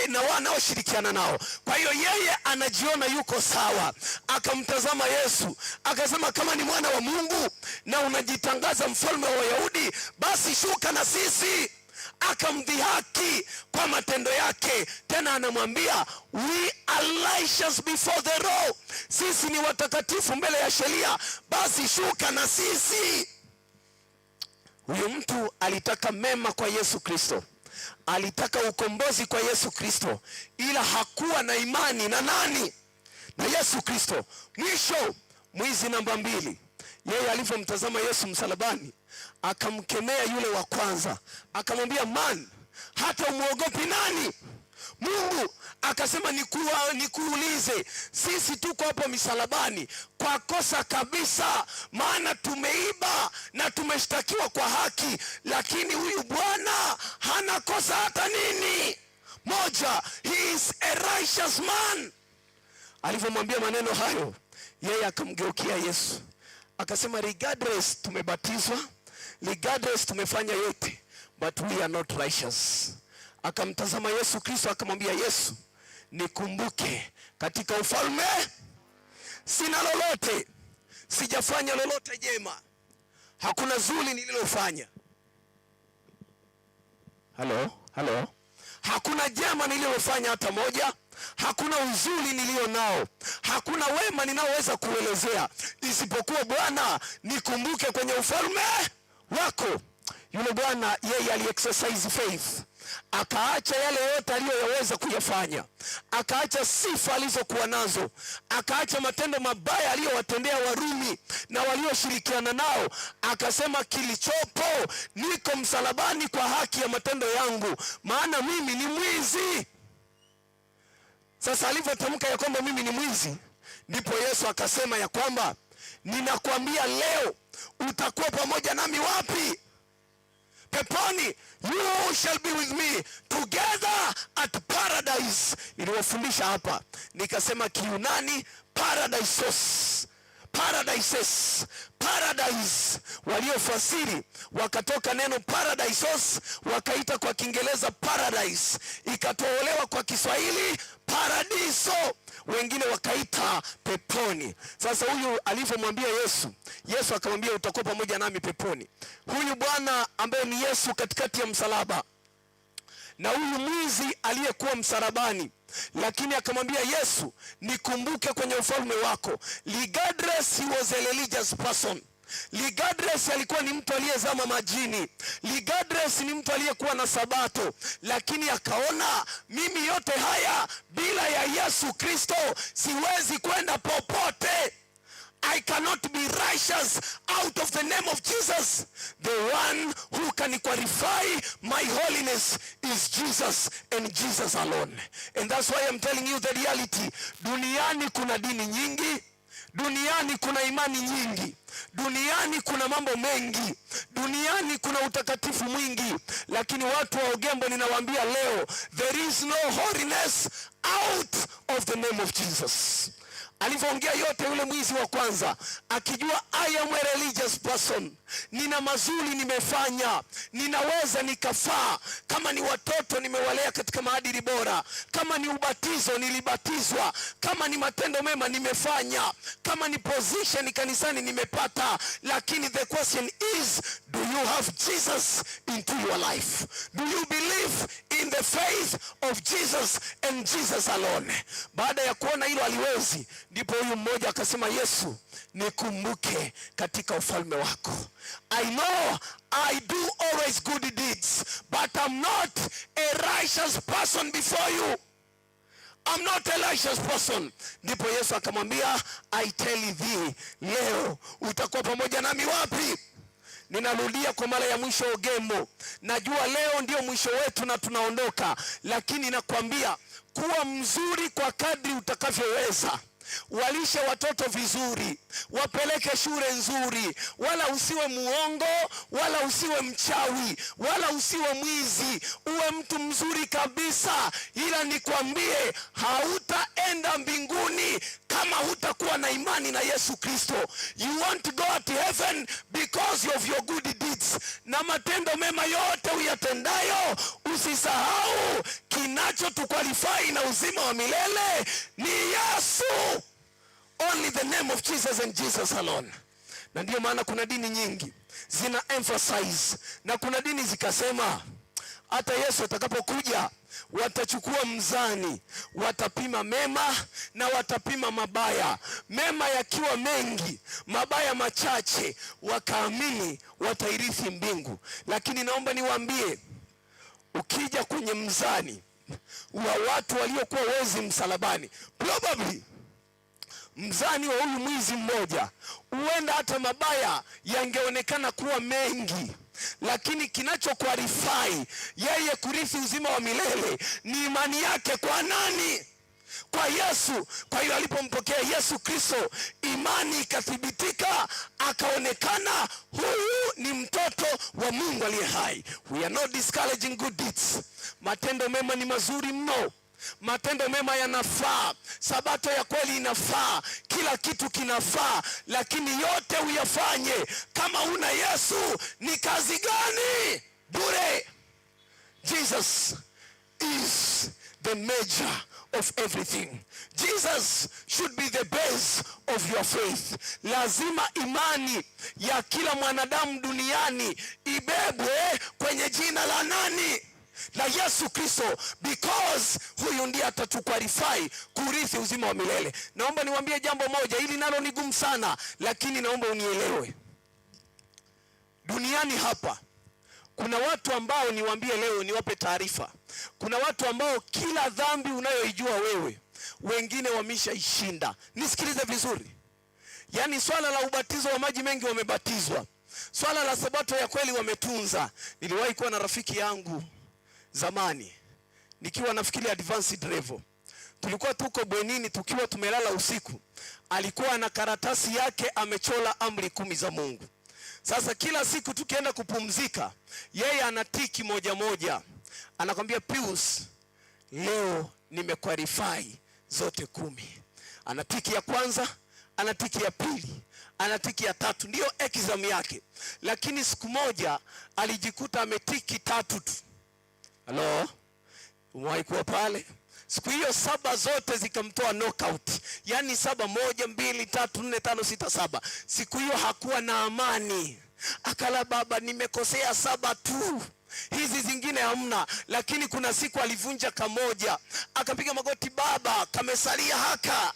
na wanaoshirikiana nao. Kwa hiyo yeye anajiona yuko sawa. Akamtazama Yesu akasema, kama ni mwana wa Mungu na unajitangaza mfalme wa Wayahudi, basi shuka na sisi. Akamdhihaki kwa matendo yake, tena anamwambia, we are righteous before the law, sisi ni watakatifu mbele ya sheria, basi shuka na sisi. Huyu mtu alitaka mema kwa Yesu Kristo, alitaka ukombozi kwa Yesu Kristo, ila hakuwa na imani na nani? Na Yesu Kristo. Mwisho, mwizi namba 2, yeye alivyomtazama Yesu msalabani, akamkemea yule wa kwanza, akamwambia, man, hata umuogopi nani? Mungu. Akasema, nikuulize, sisi tuko hapo misalabani kwa kosa kabisa, maana tumeiba na tumeshtakiwa kwa haki, lakini huyu bwana hana kosa hata nini moja. He is a righteous man. Alivyomwambia maneno hayo, yeye akamgeukia Yesu akasema, regardless tumebatizwa, regardless tumefanya yote, but we are not righteous. Akamtazama Yesu Kristo akamwambia, Yesu, nikumbuke katika ufalme. Sina lolote, sijafanya lolote jema, hakuna zuri nililofanya. Halo, hakuna jema nililofanya hata moja, hakuna uzuri nilio nao, hakuna wema ninaoweza kuelezea, isipokuwa Bwana, nikumbuke kwenye ufalme wako. Yule bwana yeye ali-exercise faith, akaacha yale yote aliyoweza kuyafanya, akaacha sifa alizokuwa nazo, akaacha matendo mabaya aliyowatendea Warumi na walioshirikiana nao, akasema, kilichopo, niko msalabani kwa haki ya matendo yangu, maana mimi ni mwizi. Sasa alivyotamka ya kwamba mimi ni mwizi, ndipo Yesu akasema ya kwamba, ninakwambia leo utakuwa pamoja nami wapi? Peponi. You shall be with me together at paradise. Niliwafundisha hapa nikasema Kiyunani paradisos, paradises, paradise. Waliofasiri wakatoka neno paradisos wakaita kwa Kiingereza paradise, ikatolewa kwa Kiswahili paradiso, wengine wakaita peponi. Sasa huyu alivyomwambia Yesu, Yesu akamwambia, utakuwa pamoja nami peponi. Huyu bwana ambaye ni Yesu katikati ya msalaba, na huyu mwizi aliyekuwa msalabani, lakini akamwambia Yesu, nikumbuke kwenye ufalme wako. Regardless he was a religious person, regardless alikuwa ni mtu aliyezama majini, regardless ni mtu aliyekuwa na sabato, lakini akaona, mimi yote haya bila ya Yesu Kristo siwezi kwenda popote. I cannot be righteous out of the name of Jesus. The one who can qualify my holiness is Jesus and Jesus alone. And that's why I'm telling you the reality. Duniani kuna dini nyingi, duniani kuna imani nyingi, duniani kuna mambo mengi, duniani kuna utakatifu mwingi, lakini watu wa Ogembo ninawaambia leo, there is no holiness out of the name of Jesus. Alivyoongea yote yule mwizi wa kwanza, akijua I am a religious person, nina mazuri nimefanya, ninaweza nikafaa, kama ni watoto nimewalea katika maadili bora, kama ni ubatizo nilibatizwa, kama ni matendo mema nimefanya, kama ni position kanisani nimepata. Lakini the question is, do you have Jesus into your life? Do you believe in the faith of Jesus and Jesus alone? Baada ya kuona hilo aliwezi, ndipo huyu mmoja akasema, Yesu, nikumbuke katika ufalme wako. I know I do always good deeds, but I'm not a righteous person before you. I'm not a righteous person. Ndipo Yesu akamwambia, I tell thee, leo utakuwa pamoja nami wapi? Ninarudia kwa mara ya mwisho, Ogembo, najua leo ndio mwisho wetu na tunaondoka, lakini nakwambia kuwa mzuri kwa kadri utakavyoweza. Walishe watoto vizuri, wapeleke shule nzuri, wala usiwe muongo, wala usiwe mchawi, wala usiwe mwizi, uwe mtu mzuri kabisa. Ila nikwambie, hautaenda mbinguni kama hutakuwa na imani na Yesu Kristo. You want to go to heaven because of your good deeds. Na matendo mema yote uyatendayo, usisahau kinachotukwalify na uzima wa milele ni Yesu. Only the name of Jesus and Jesus alone. Na ndio maana kuna dini nyingi zina emphasize, na kuna dini zikasema hata Yesu atakapokuja watachukua mzani, watapima mema na watapima mabaya. Mema yakiwa mengi, mabaya machache, wakaamini watairithi mbingu. Lakini naomba niwaambie, ukija kwenye mzani wa watu waliokuwa wezi msalabani, probably mzani wa huyu mwizi mmoja, huenda hata mabaya yangeonekana kuwa mengi, lakini kinachokuarifai yeye kurithi uzima wa milele ni imani yake kwa nani? Kwa Yesu. Kwa hiyo alipompokea Yesu Kristo, imani ikathibitika, akaonekana huyu ni mtoto wa Mungu aliye hai. We are not discouraging good deeds. Matendo mema ni mazuri mno. Matendo mema yanafaa, sabato ya kweli inafaa, kila kitu kinafaa, lakini yote uyafanye kama una Yesu ni kazi gani? Bure. Jesus is the measure of everything. Jesus should be the base of your faith. Lazima imani ya kila mwanadamu duniani ibebwe kwenye jina la nani? La Yesu Kristo, because huyu ndiye atatukwalify kurithi uzima wa milele. Naomba niwaambie jambo moja, hili nalo ni gumu sana, lakini naomba unielewe. Duniani hapa kuna watu ambao, niwaambie leo, niwape taarifa, kuna watu ambao kila dhambi unayoijua wewe, wengine wameshaishinda. Nisikilize vizuri. Yaani swala la ubatizo wa maji mengi wamebatizwa, swala la sabato ya kweli wametunza. Niliwahi kuwa na rafiki yangu zamani, nikiwa nafikiri advanced level, tulikuwa tuko bwenini, tukiwa tumelala usiku, alikuwa na karatasi yake amechola amri 10 za Mungu. Sasa kila siku tukienda kupumzika, yeye anatiki moja moja, anakwambia Pius, leo nimequalify zote 10. Anatiki ya kwanza, anatiki ya pili, anatiki ya tatu, ndio exam yake. Lakini siku moja alijikuta ametiki 3 tu. Hello? Umewahi kuwa pale? Siku hiyo 7 zote zikamtoa knockout. Yaani 7, 1, 2, 3, 4, 5, 6, 7. Siku hiyo hakuwa na amani. Akala, baba nimekosea 7 tu, hizi zingine hamna. Lakini kuna siku alivunja kamoja, akapiga magoti, baba kamesalia haka.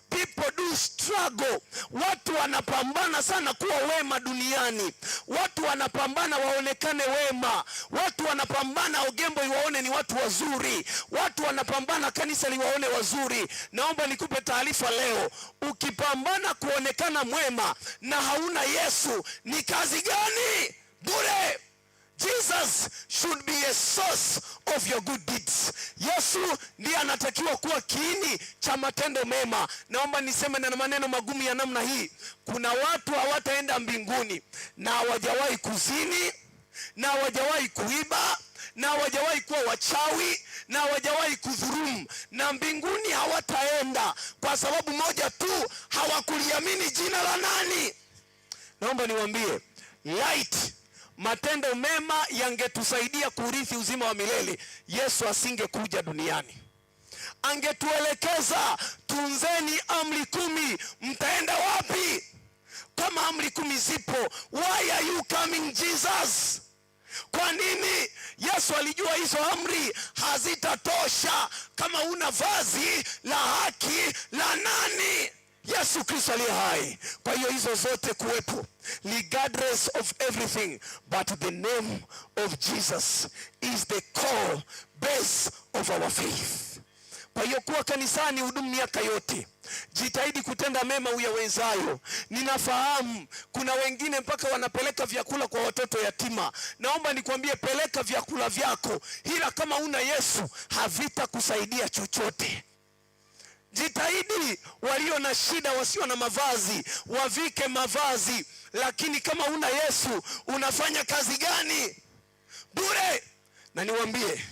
People do struggle. Watu wanapambana sana kuwa wema duniani. Watu wanapambana waonekane wema. Watu wanapambana Ogembo iwaone ni watu wazuri. Watu wanapambana kanisa liwaone wazuri. Naomba nikupe taarifa leo, ukipambana kuonekana mwema na hauna Yesu ni kazi gani? Bure. Jesus should be a source of your good deeds. Yesu ndiye anatakiwa kuwa kiini cha matendo mema. Naomba niseme na maneno magumu ya namna hii, kuna watu hawataenda mbinguni na hawajawahi kuzini, na hawajawahi kuiba, na hawajawahi kuwa wachawi, na hawajawahi kudhulumu, na mbinguni hawataenda kwa sababu moja tu, hawakuliamini jina la nani? Naomba niwaambie, light, matendo mema yangetusaidia kurithi uzima wa milele, Yesu asingekuja duniani. Angetuelekeza, tunzeni amri 10, mtaenda wapi? Kama amri 10 zipo, why are you coming Jesus? Kwa nini? Yesu alijua hizo amri hazitatosha kama una vazi la haki la nani? Yesu Kristo aliye hai. Kwa hiyo hizo zote kuwepo, regardless of everything, but the name of Jesus is the core base of our faith. Kwa hiyo kuwa kanisani, hudumu miaka yote, jitahidi kutenda mema uyawezayo. Ninafahamu kuna wengine mpaka wanapeleka vyakula kwa watoto yatima. Naomba nikwambie, peleka vyakula vyako, ila kama una Yesu havitakusaidia chochote. Jitahidi walio na shida, wasio na mavazi, wavike mavazi, lakini kama una Yesu unafanya kazi gani? Bure. Na niwaambie,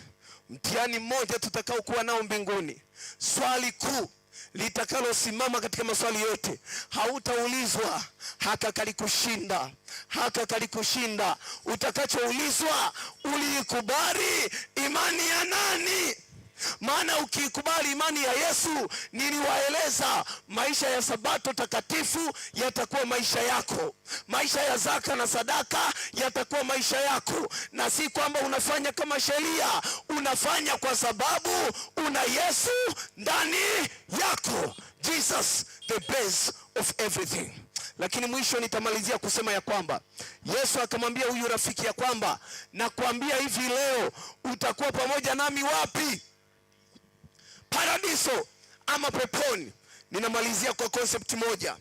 mtihani mmoja tutakao kuwa nao mbinguni, swali kuu litakalosimama katika maswali yote, hautaulizwa haka kalikushinda, haka kalikushinda. Utakachoulizwa, uliikubali imani ya nani? Maana ukiikubali imani ya Yesu, niliwaeleza, maisha ya sabato takatifu yatakuwa maisha yako. Maisha ya zaka na sadaka yatakuwa maisha yako. Na si kwamba unafanya kama sheria, unafanya kwa sababu una Yesu ndani yako. Jesus the base of everything. Lakini mwisho nitamalizia kusema ya kwamba Yesu akamwambia huyu rafiki ya kwamba, nakwambia hivi leo utakuwa pamoja nami wapi? Paradiso ama peponi. Ninamalizia kwa concept moja,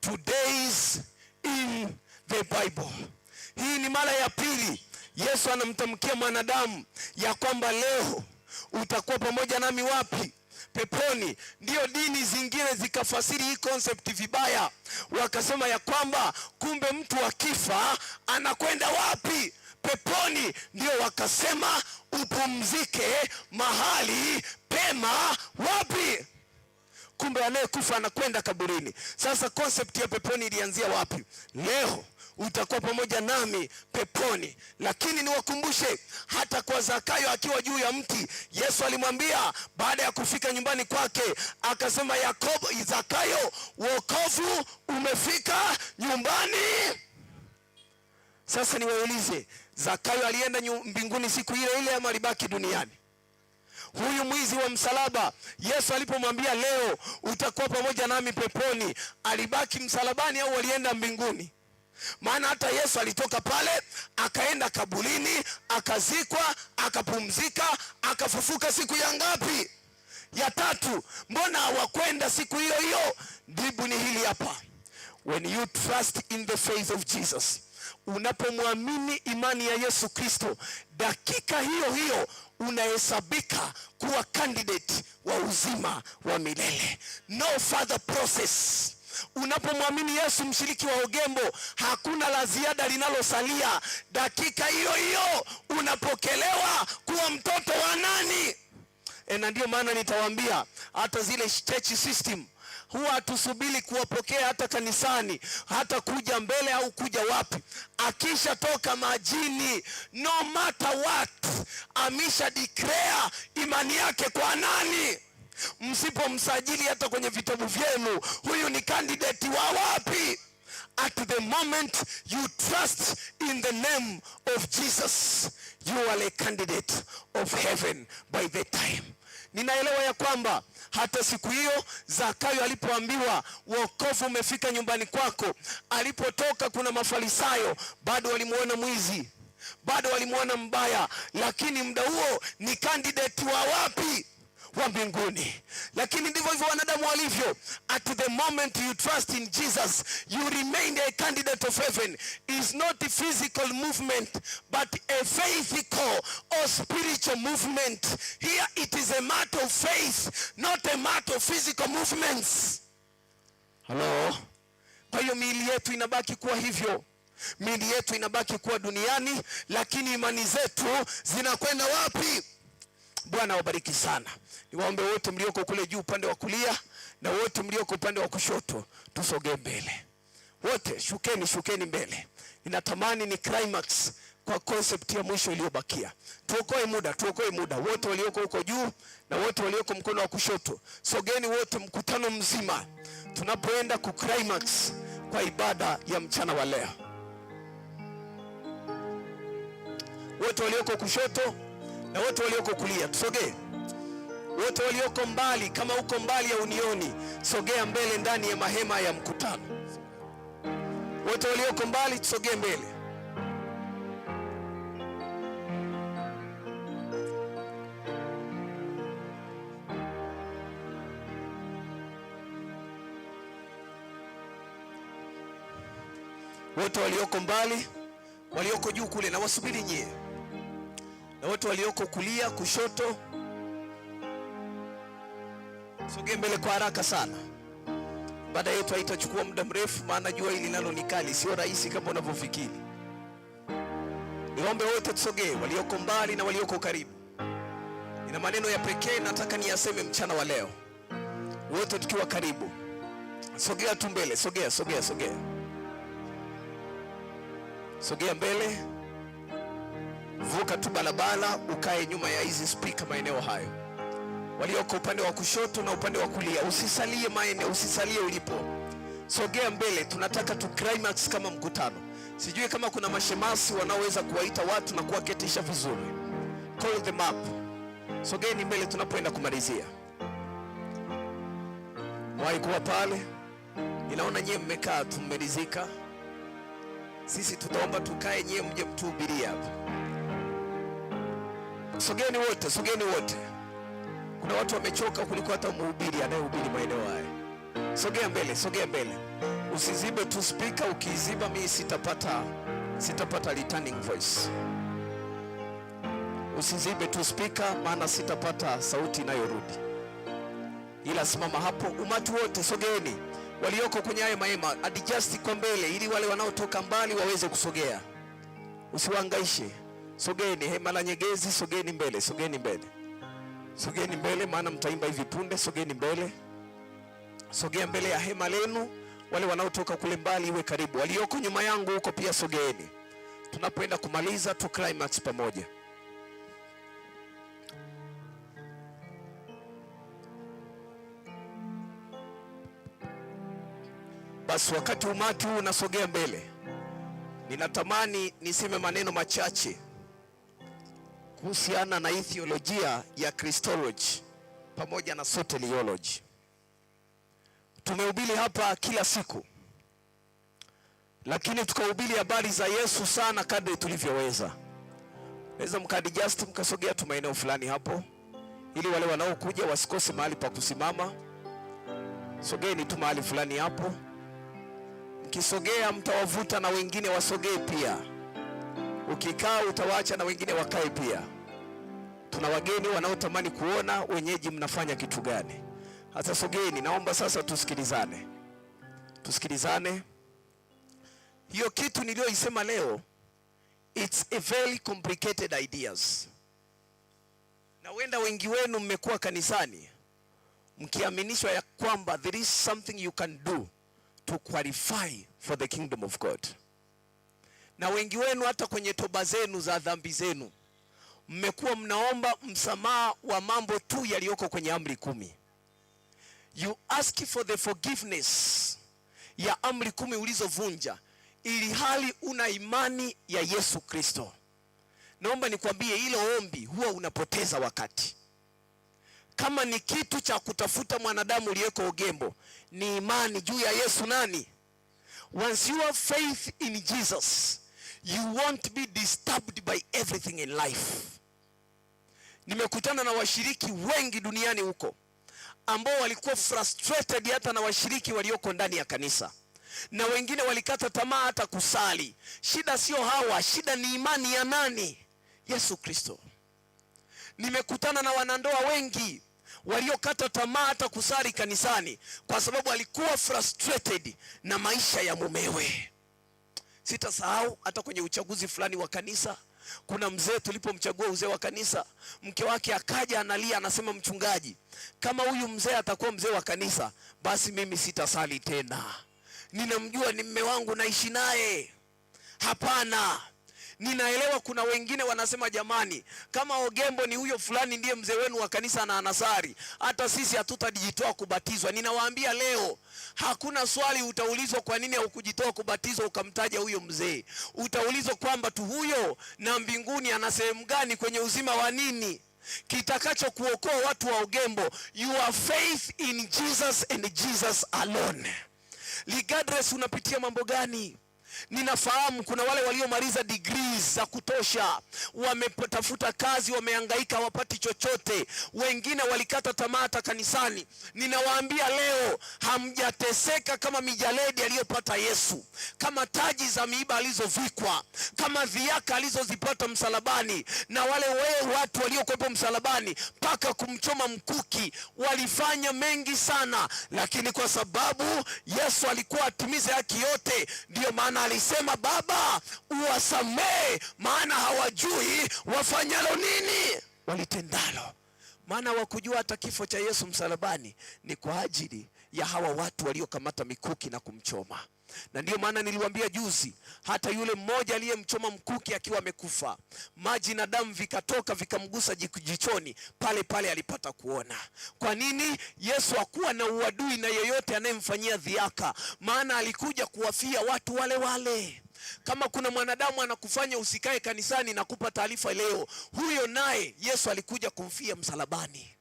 2 days in the Bible. Hii ni mara ya pili Yesu anamtamkia mwanadamu ya kwamba leo utakuwa pamoja nami wapi? Peponi. Ndio dini zingine zikafasiri hii concept vibaya, wakasema ya kwamba kumbe mtu akifa anakwenda wapi? Peponi. Ndio wakasema upumzike mahali pema wapi? Kumbe anayekufa anakwenda kaburini. Sasa concept ya peponi ilianzia wapi? Leo utakuwa pamoja nami peponi. Lakini niwakumbushe, hata kwa Zakayo akiwa juu ya mti, Yesu alimwambia baada ya kufika nyumbani kwake, akasema, Zakayo, wokovu umefika nyumbani. Sasa niwaulize, Zakayo alienda mbinguni siku ile ile ama alibaki duniani? Huyu mwizi wa msalaba, Yesu alipomwambia leo utakuwa pamoja nami peponi, alibaki msalabani au alienda mbinguni? Maana hata Yesu alitoka pale akaenda kaburini, akazikwa, akapumzika, akafufuka siku ya ngapi? Ya 3. Mbona hawakwenda siku hiyo hiyo? Jibu ni hili hapa. When you trust in the faith of Jesus, unapomwamini imani ya Yesu Kristo, dakika hiyo hiyo unahesabika kuwa candidate wa uzima wa milele. No further process. Unapomwamini Yesu, mshiriki wa Ogembo, hakuna la ziada linalosalia. Dakika hiyo hiyo unapokelewa kuwa mtoto wa nani? Na ndio maana nitawaambia, hata zile church system huwa hatusubiri kuwapokea hata kanisani, hata kuja mbele au kuja wapi. Akisha toka majini, no matter what, amesha declare imani yake kwa nani? Msipomsajili hata kwenye vitabu vyenu, huyu ni candidate wa wapi? At the moment you trust in the name of Jesus, you are a candidate of heaven by the time. Ninaelewa ya kwamba hata siku hiyo Zakayo alipoambiwa wokovu umefika nyumbani kwako, alipotoka kuna Mafarisayo bado walimuona mwizi, bado walimuona mbaya, lakini muda huo ni candidate wa wapi? Wa mbinguni. Lakini ndivyo hivyo wanadamu walivyo. At the moment you trust in Jesus, you remain a candidate of heaven. Is not a physical movement, but a faithical or spiritual movement. Here it is a matter of faith, not a matter of physical movements. Hello? Kwa hiyo miili yetu inabaki kuwa hivyo. Miili yetu inabaki kuwa duniani, lakini imani zetu zinakwenda wapi? Bwana wabariki sana. Niwaombe wote mlioko kule juu upande wa kulia na wote mlioko upande wa kushoto tusogee mbele. Wote shukeni mbele. Ninatamani ni climax kwa concept ya mwisho iliyobakia. Tuokoe muda. Wote walioko huko juu na wote walioko mkono wa kushoto, sogeni wote, mkutano mzima, tunapoenda ku climax kwa ibada ya mchana wa leo. Wote walioko kushoto na wote walioko kulia tusogee. Wote walioko mbali, kama uko mbali ya unioni, sogea mbele ndani ya mahema ya mkutano. Wote walioko mbali tusogee mbele. wote walioko mbali, walioko juu kule na wasubiri nyie, na wote walioko kulia, kushoto, sogee mbele kwa haraka sana. Baada yetu haitachukua muda mrefu, maana jua hili nalo ni kali, sio rahisi kama unavyofikiri. Niombe wote tusogee, walioko mbali na walioko karibu. Nina maneno ya pekee nataka niyaseme mchana wa leo, wote tukiwa karibu. Sogea tu mbele, sogea. Sogea mbele, vuka tu barabara, ukae nyuma ya hizi speaker maeneo hayo. Walioko upande wa kushoto na upande wa kulia, usisalie maeneo, usisalie ulipo. Sogea mbele, tunataka tu climax kama mkutano. Sijui kama kuna mashemasi wanaoweza kuwaita watu na kuwaketisha vizuri. Call them up. Sogeeni mbele tunapoenda kumalizia. Mwai kuwa pale. Ninaona nyie mmekaa tumeridhika. Sisi tutaomba tukae, nyie mje mtuhubiria hapa. Sogeeni wote. Kuna watu wamechoka kuliko hata mhubiri anayehubiri maeneo haya. Sogea mbele. Usizibe tu speaker, ukiziba mimi sitapata returning voice. Usizibe tu speaker, maana sitapata sauti inayorudi. Ila simama hapo, umati wote sogeeni. Walioko kwenye haya mahema, adjust kwa mbele ili wale wanaotoka mbali waweze kusogea. Usiwahangaishe. Sogeeni, hema la Nyegezi, sogeeni mbele. Sogeeni mbele, maana mtaimba hivi punde. Sogeeni mbele. Sogea mbele ya hema lenu. Wale wanaotoka kule mbali iwe karibu. Walioko nyuma yangu huko pia sogeeni. Tunapoenda kumaliza tu climax pamoja. Basi wakati umati huu unasogea mbele, ninatamani niseme maneno machache kuhusiana na theolojia ya Christology pamoja na soteriology. Tumehubiri hapa kila siku, lakini tukahubiri habari za Yesu sana kadri tulivyoweza. Naweza mkadijust mkasogea tu maeneo fulani hapo, ili wale wanaokuja wasikose mahali pa kusimama. Sogeeni tu mahali fulani hapo. Mkisogea mtawavuta na wengine wasogee pia. Ukikaa utawaacha na wengine wakae pia. Tuna wageni wanaotamani kuona wenyeji mnafanya kitu gani. Hata sogeeni, naomba sasa tusikilizane. Hiyo kitu niliyoisema leo, it's a very complicated ideas. Na wenda wengi wenu mmekuwa kanisani mkiaminishwa ya kwamba there is something you can do to qualify for the kingdom of God. Na wengi wenu hata kwenye toba zenu za dhambi zenu mmekuwa mnaomba msamaha wa mambo tu yaliyoko kwenye amri 10. You ask for the forgiveness ya amri 10 ulizovunja, ili hali una imani ya Yesu Kristo. Naomba nikwambie, hilo ombi huwa unapoteza wakati. Kama ni kitu cha kutafuta mwanadamu uliyeko Ogembo, ni imani juu ya Yesu nani? Once you have faith in Jesus, you won't be disturbed by everything in life. Nimekutana na washiriki wengi duniani huko ambao walikuwa frustrated hata na washiriki walioko ndani ya kanisa, na wengine walikata tamaa hata kusali. Shida sio hawa, shida ni imani ya nani? Yesu Kristo. Nimekutana na wanandoa wengi waliokata tamaa hata kusali kanisani kwa sababu alikuwa frustrated na maisha ya mumewe. Sitasahau hata kwenye uchaguzi fulani wa kanisa, kuna mzee tulipomchagua uzee wa kanisa, mke wake akaja analia, anasema, mchungaji, kama huyu mzee atakuwa mzee wa kanisa, basi mimi sitasali tena. Ninamjua, ni mume wangu, naishi naye. Hapana. Ninaelewa kuna wengine wanasema, jamani, kama Ogembo ni huyo fulani ndiye mzee wenu wa kanisa na anasari, hata sisi hatutajitoa kubatizwa. Ninawaambia leo, hakuna swali utaulizwa kwa nini hukujitoa kubatizwa ukamtaja huyo mzee. Utaulizwa kwamba tu huyo na mbinguni ana sehemu gani kwenye uzima wa nini? Kitakacho kuokoa watu wa Ogembo, your faith in Jesus and Jesus alone. Regardless unapitia mambo gani, Ninafahamu kuna wale waliomaliza degrees za kutosha, wametafuta kazi, wamehangaika, hawapati chochote. Wengine walikata tamaa hata kanisani. Ninawaambia leo, hamjateseka kama mijaledi aliyopata Yesu, kama taji za miiba alizovikwa, kama dhiaka alizozipata msalabani. Na wale watu waliokuwepo msalabani mpaka kumchoma mkuki walifanya mengi sana, lakini kwa sababu Yesu alikuwa atimize haki yote, ndio maana alisema, Baba uwasamehe, maana hawajui wafanyalo nini walitendalo. Maana wakujua hata kifo cha Yesu msalabani ni kwa ajili ya hawa watu waliokamata mikuki na kumchoma. Na ndio maana niliwaambia juzi, hata yule mmoja aliyemchoma mkuki akiwa amekufa, maji na damu vikatoka vikamgusa jichoni, pale pale alipata kuona. Kwa nini? Yesu hakuwa na uadui na yeyote anayemfanyia dhiaka, maana alikuja kuwafia watu wale wale. Kama kuna mwanadamu anakufanya usikae kanisani, na kupa taarifa leo, huyo naye Yesu alikuja kumfia msalabani.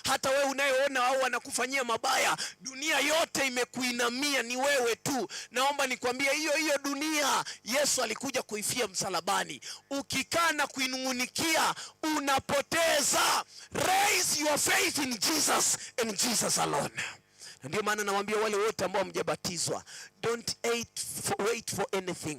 Hata wewe unayeona au anakufanyia mabaya, dunia yote imekuinamia, ni wewe tu. Naomba nikwambie, hiyo dunia Yesu alikuja kuifia msalabani. Ukikaa na kuinungunikia, unapoteza. Raise your faith in Jesus and Jesus alone. Ndio maana nawaambia wale wote ambao hamjabatizwa, don't wait for anything.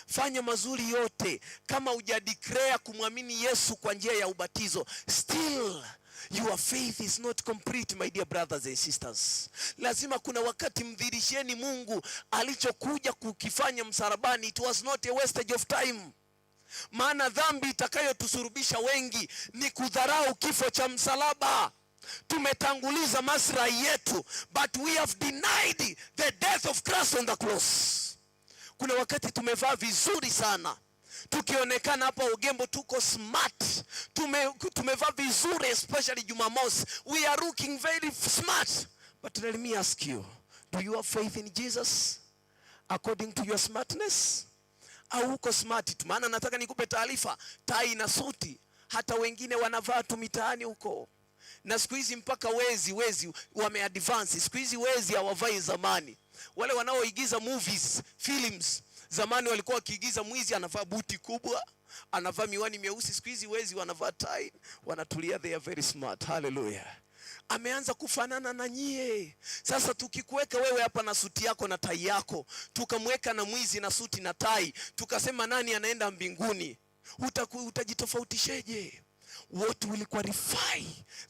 Fanya mazuri yote. Kama hujadeclare kumwamini Yesu kwa njia ya ubatizo, still your faith is not complete, my dear brothers and sisters. Lazima kuna wakati mdhirisheni Mungu alichokuja kukifanya msalabani. It was not a wastage of time. Maana dhambi itakayotusurubisha wengi ni kudharau kifo cha msalaba. Tumetanguliza maslahi yetu, but we have denied the death of Christ on the cross. Kuna wakati tumevaa vizuri sana, tukionekana hapa Ogembo tuko smart, tumevaa vizuri, especially Jumamosi, we are looking very smart. But let me ask you, do you have faith in Jesus according to your smartness? Au uko smart tu? Maana nataka nikupe taarifa, tai na suti hata wengine wanavaa tu mitaani huko. Na siku hizi mpaka wezi wameadvance. Siku hizi wezi hawavai zamani. Wale wanaoigiza movies, films, zamani walikuwa wakiigiza mwizi anavaa buti kubwa, anavaa miwani mieusi. Siku hizi wezi wanavaa tie, wanatulia, they are very smart. Hallelujah. Ameanza kufanana na nyie. Sasa tukikuweka wewe hapa na suti yako na tai yako, tukamweka na mwizi na suti na tai, tukasema nani anaenda mbinguni, utajitofautisheje? What will qualify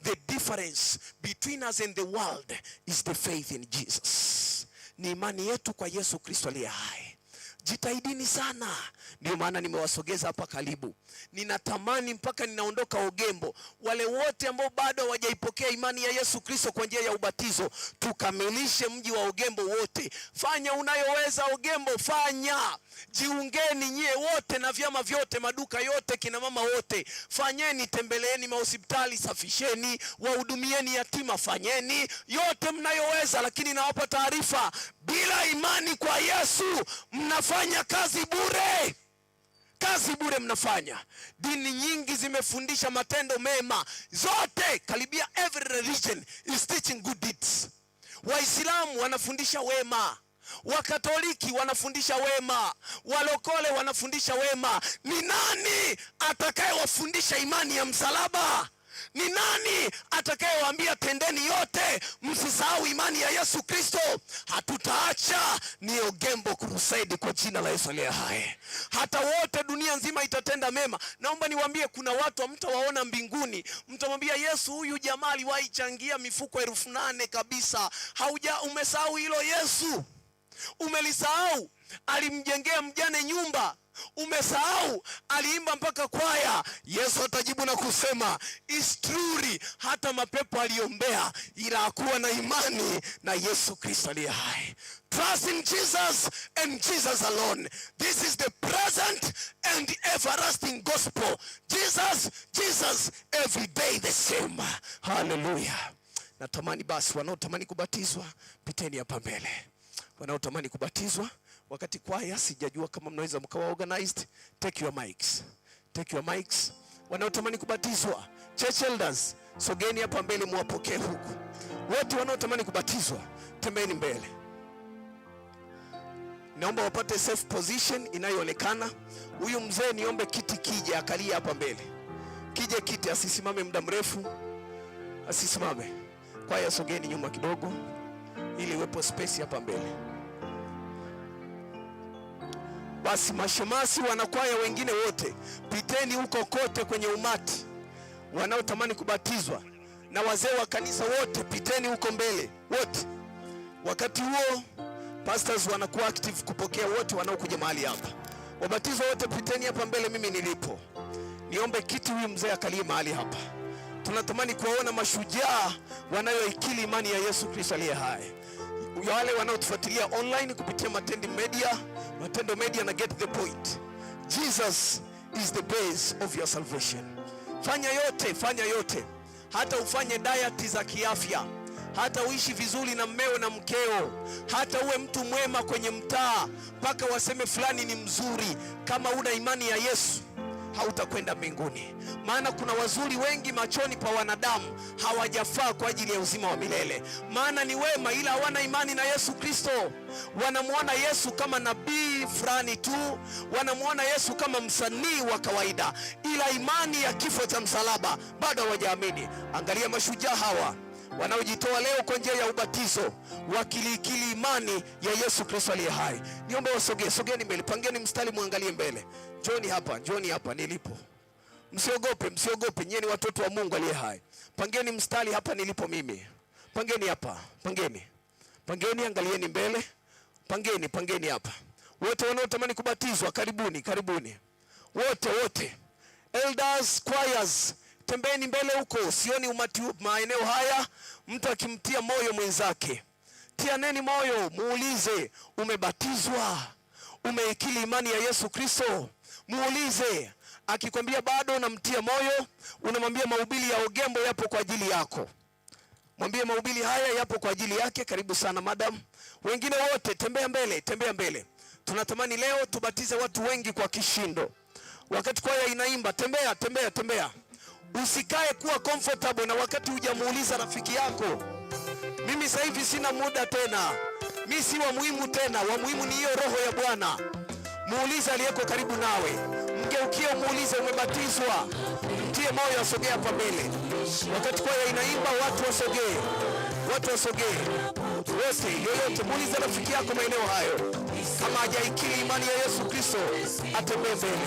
the difference between us and the world is the faith in Jesus. Ni imani yetu kwa Yesu Kristo aliye hai. Jitahidini sana. Ndio maana nimewasogeza hapa karibu. Ninatamani mpaka ninaondoka Ogembo, wale wote ambao bado hawajaipokea imani ya Yesu Kristo kwa njia ya ubatizo, tukamilishe mji wa Ogembo wote. Fanya unayoweza Ogembo, fanya. Jiungeni nyie wote na vyama vyote, maduka yote, kina mama wote. Fanyeni, tembeleeni mahospitali, safisheni, wahudumieni yatima, fanyeni yote mnayoweza. Lakini nawapa taarifa, bila imani kwa Yesu mnafanya kazi bure. Kazi bure mnafanya. Dini nyingi zimefundisha matendo mema. Zote, karibia every religion is teaching good deeds. Waislamu wanafundisha wema, Wakatoliki wanafundisha wema, walokole wanafundisha wema. Ni nani atakayewafundisha imani ya msalaba? Ni nani atakayewaambia tendeni yote, msisahau imani ya Yesu Kristo? Hatutaacha. Ni Ogembo Crusade kwa jina la Yesu aliye hai. Hata wote dunia nzima itatenda mema. Naomba niwaambie, kuna watu mtawaona mbinguni, mtamwambia Yesu, huyu jamaa aliwahi changia mifuko 8,000 kabisa. Umesahau hilo Yesu? Umelisahau? Alimjengea mjane nyumba. Umesahau? Aliimba mpaka kwaya. Yesu atajibu na kusema, is truly, hata mapepo aliombea, ila hakuwa na imani na Yesu Kristo aliye hai. Trust in Jesus and Jesus alone. This is the present and everlasting gospel. Jesus, every day the same. Hallelujah. Natamani basi wanaotamani kubatizwa, piteni hapa mbele. Wanaotamani kubatizwa, wakati kwaya, sijajua kama mnaweza mkawa organized, take your mics. Take your mics. Wanaotamani kubatizwa, church elders, sogeni hapa mbele muwapokee huku. Wote wanaotamani kubatizwa, tembeeni mbele. naomba wapate safe position inayoonekana. Huyu mzee niombe kiti kije akalia hapa mbele. Kije kiti, asisimame muda mrefu. Asisimame. Kwaya sogeni nyuma kidogo ili iwepo space hapa mbele. Basi mashemasi, wanakwaya wengine wote piteni huko kote kwenye umati wanaotamani kubatizwa, na wazee wa kanisa wote piteni huko mbele wote. Wakati huo pastors wanakuwa active kupokea wote wanaokuja mahali hapa. Wabatizwa wote piteni hapa mbele mimi nilipo. Niombe kiti huyu mzee akalie mahali hapa. Tunatamani kuwaona mashujaa wanayoikili imani ya Yesu Kristo aliye hai. Wale wanaotufuatilia online kupitia Matendo Media na Get the Point. Jesus is the base of your salvation. Fanya yote. Hata ufanye diet za kiafya, hata uishi vizuri na mmeo na mkeo, hata uwe mtu mwema kwenye mtaa mpaka waseme fulani ni mzuri. Kama una imani ya Yesu hautakwenda mbinguni. Maana kuna wazuri wengi machoni pa wanadamu hawajafaa kwa ajili ya uzima wa milele. Maana ni wema ila hawana imani na Yesu Kristo. Wanamuona Yesu kama nabii fulani tu, wanamuona Yesu kama msanii wa kawaida, ila imani ya kifo cha msalaba bado hawajaamini. Angalia mashujaa hawa wanaojitoa leo kwa njia ya ubatizo, wakilikili imani ya Yesu Kristo aliye hai. Niombe sogeni mbele, pangeni mstari, muangalie mbele. Njoni hapa nilipo. Msiogope, nyinyi ni watoto wa Mungu aliye hai. Pangeni mstari hapa nilipo mimi. Pangeni hapa, pangeni, angalieni mbele. Pangeni hapa. Wote wanaotamani kubatizwa, karibuni. Wote. Elders, choirs, tembeni mbele huko. Sioni umati maeneo haya. Mtu akimtia moyo mwenzake, tianeni moyo, muulize, umebatizwa? Umeikili imani ya Yesu Kristo? Muulize. Akikwambia bado, unamtia moyo, unamwambia mahubiri ya Ogembo yapo kwa ajili yako. Mwambie mahubiri haya yapo kwa ajili yake. Karibu sana madam. Wengine wote tembea mbele. Tunatamani leo tubatize watu wengi kwa kishindo. Wakati kwaya inaimba, tembea. Usikae kuwa comfortable na wakati hujamuuliza rafiki yako. Mimi sasa hivi sina muda tena. Mimi si wa muhimu tena. Wa muhimu ni hiyo roho ya Bwana. Muulize aliyeko karibu nawe. Mgeukie umuulize, umebatizwa? Mtie moyo, asogea hapa mbele. Wakati kwaya inaimba, watu wasogee. Wote, yoyote, muulize rafiki yako maeneo hayo. Kama hajaikili imani ya Yesu Kristo, atembee mbele.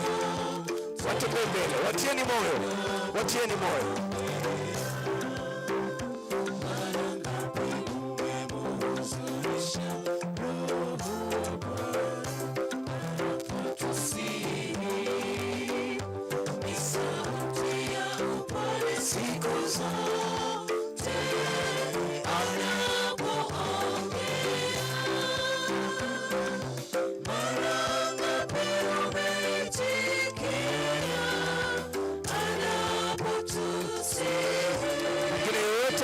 Watieni moyo.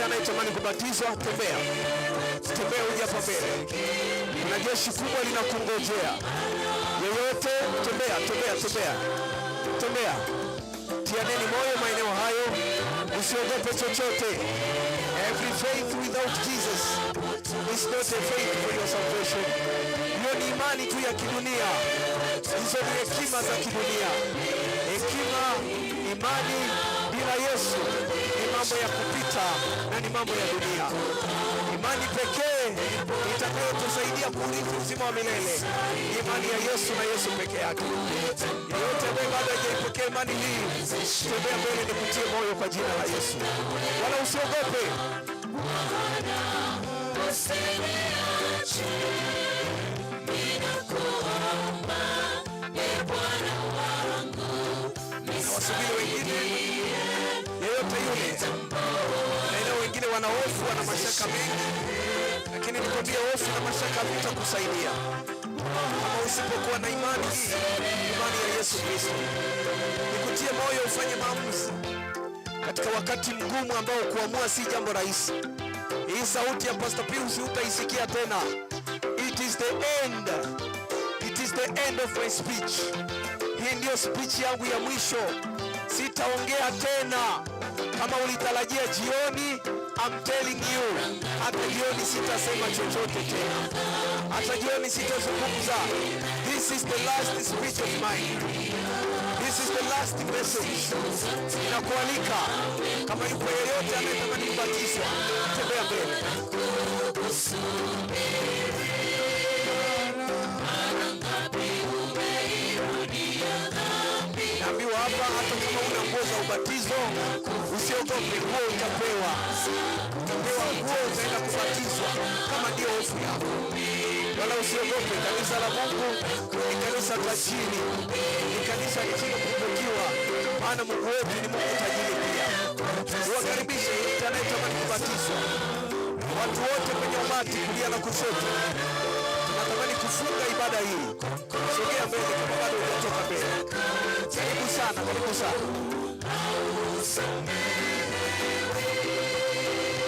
Anayetamani kubatizwa, tembea uje hapa mbele. Kuna jeshi kubwa linakungojea. Yeyote, tembea. Tianeni moyo maeneo hayo. Usiogope chochote. Every faith without Jesus is not a faith for your salvation. Hiyo ni imani tu ya kidunia. Hizo ni hekima za kidunia. Imani bila Yesu ni mambo ya kupita na ni mambo ya dunia. Imani pekee itakayotusaidia kurithi uzima wa milele, imani ya Yesu na Yesu pekee yake. Yeyote ambaye bado hajaipokea imani hii, tembea mbele nikutie moyo kwa jina la Yesu. Wala usiogope. Wasubiri wengine, yeyote yule. Na wengine wana hofu, wana mashaka mengi, lakini nikwambia hofu na mashaka vitakusaidia kama usipokuwa na imani ya Yesu Kristo. Nikutie moyo ufanye maamuzi katika wakati mgumu ambao kuamua si jambo rahisi. Hii sauti ya Pastor Pius utaisikia tena. It is the end of my speech. Hii ndio speech yangu ya mwisho. Sitaongea tena. Kama ulitarajia jioni, I'm telling you, hata jioni sitasema chochote tena. hata jioni sitazungumza. This is the last speech of mine. This is the last message. Ninakualika kama yupo yeyote anayetamani kubatizwa, tembea mbele. Naambiwa hapa hata kama una nguo za ubatizo, usiogope, nguo utapewa. Utapewa nguo, utaenda kubatizwa kama ndio hofu yako. Wala usiogope, kanisa la Mungu ni kanisa tajiri. Ni kanisa lisilopungukiwa, maana Mungu wetu ni Mungu tajiri pia. Uwakaribishe yeyote anayetamani kubatizwa. Watu wote kwenye umati kulia na kushoto, tunatamani kufunga ibada hii. Sogea mbele kama bado hujatoka mbele. Karibu sana, karibu sana.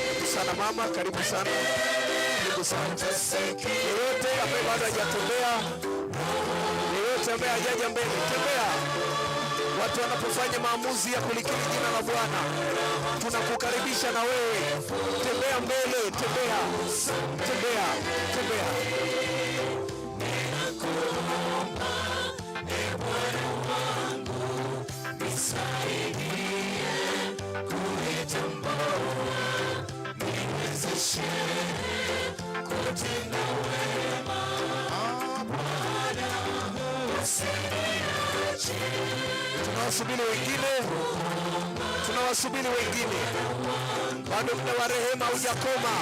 Karibu sana mama, karibu sana. Karibu sana. Yeyote ambaye bado hajatembea, yeyote ambaye hajaja mbele, tembea. Watu wanapofanya maamuzi ya kulikiri jina la Bwana, tunakukaribisha na wewe. Tembea mbele, tembea. Tembea, tembea. Tunawasubiri wengine, tunawasubiri wengine. Bado muda wa rehema hujakoma.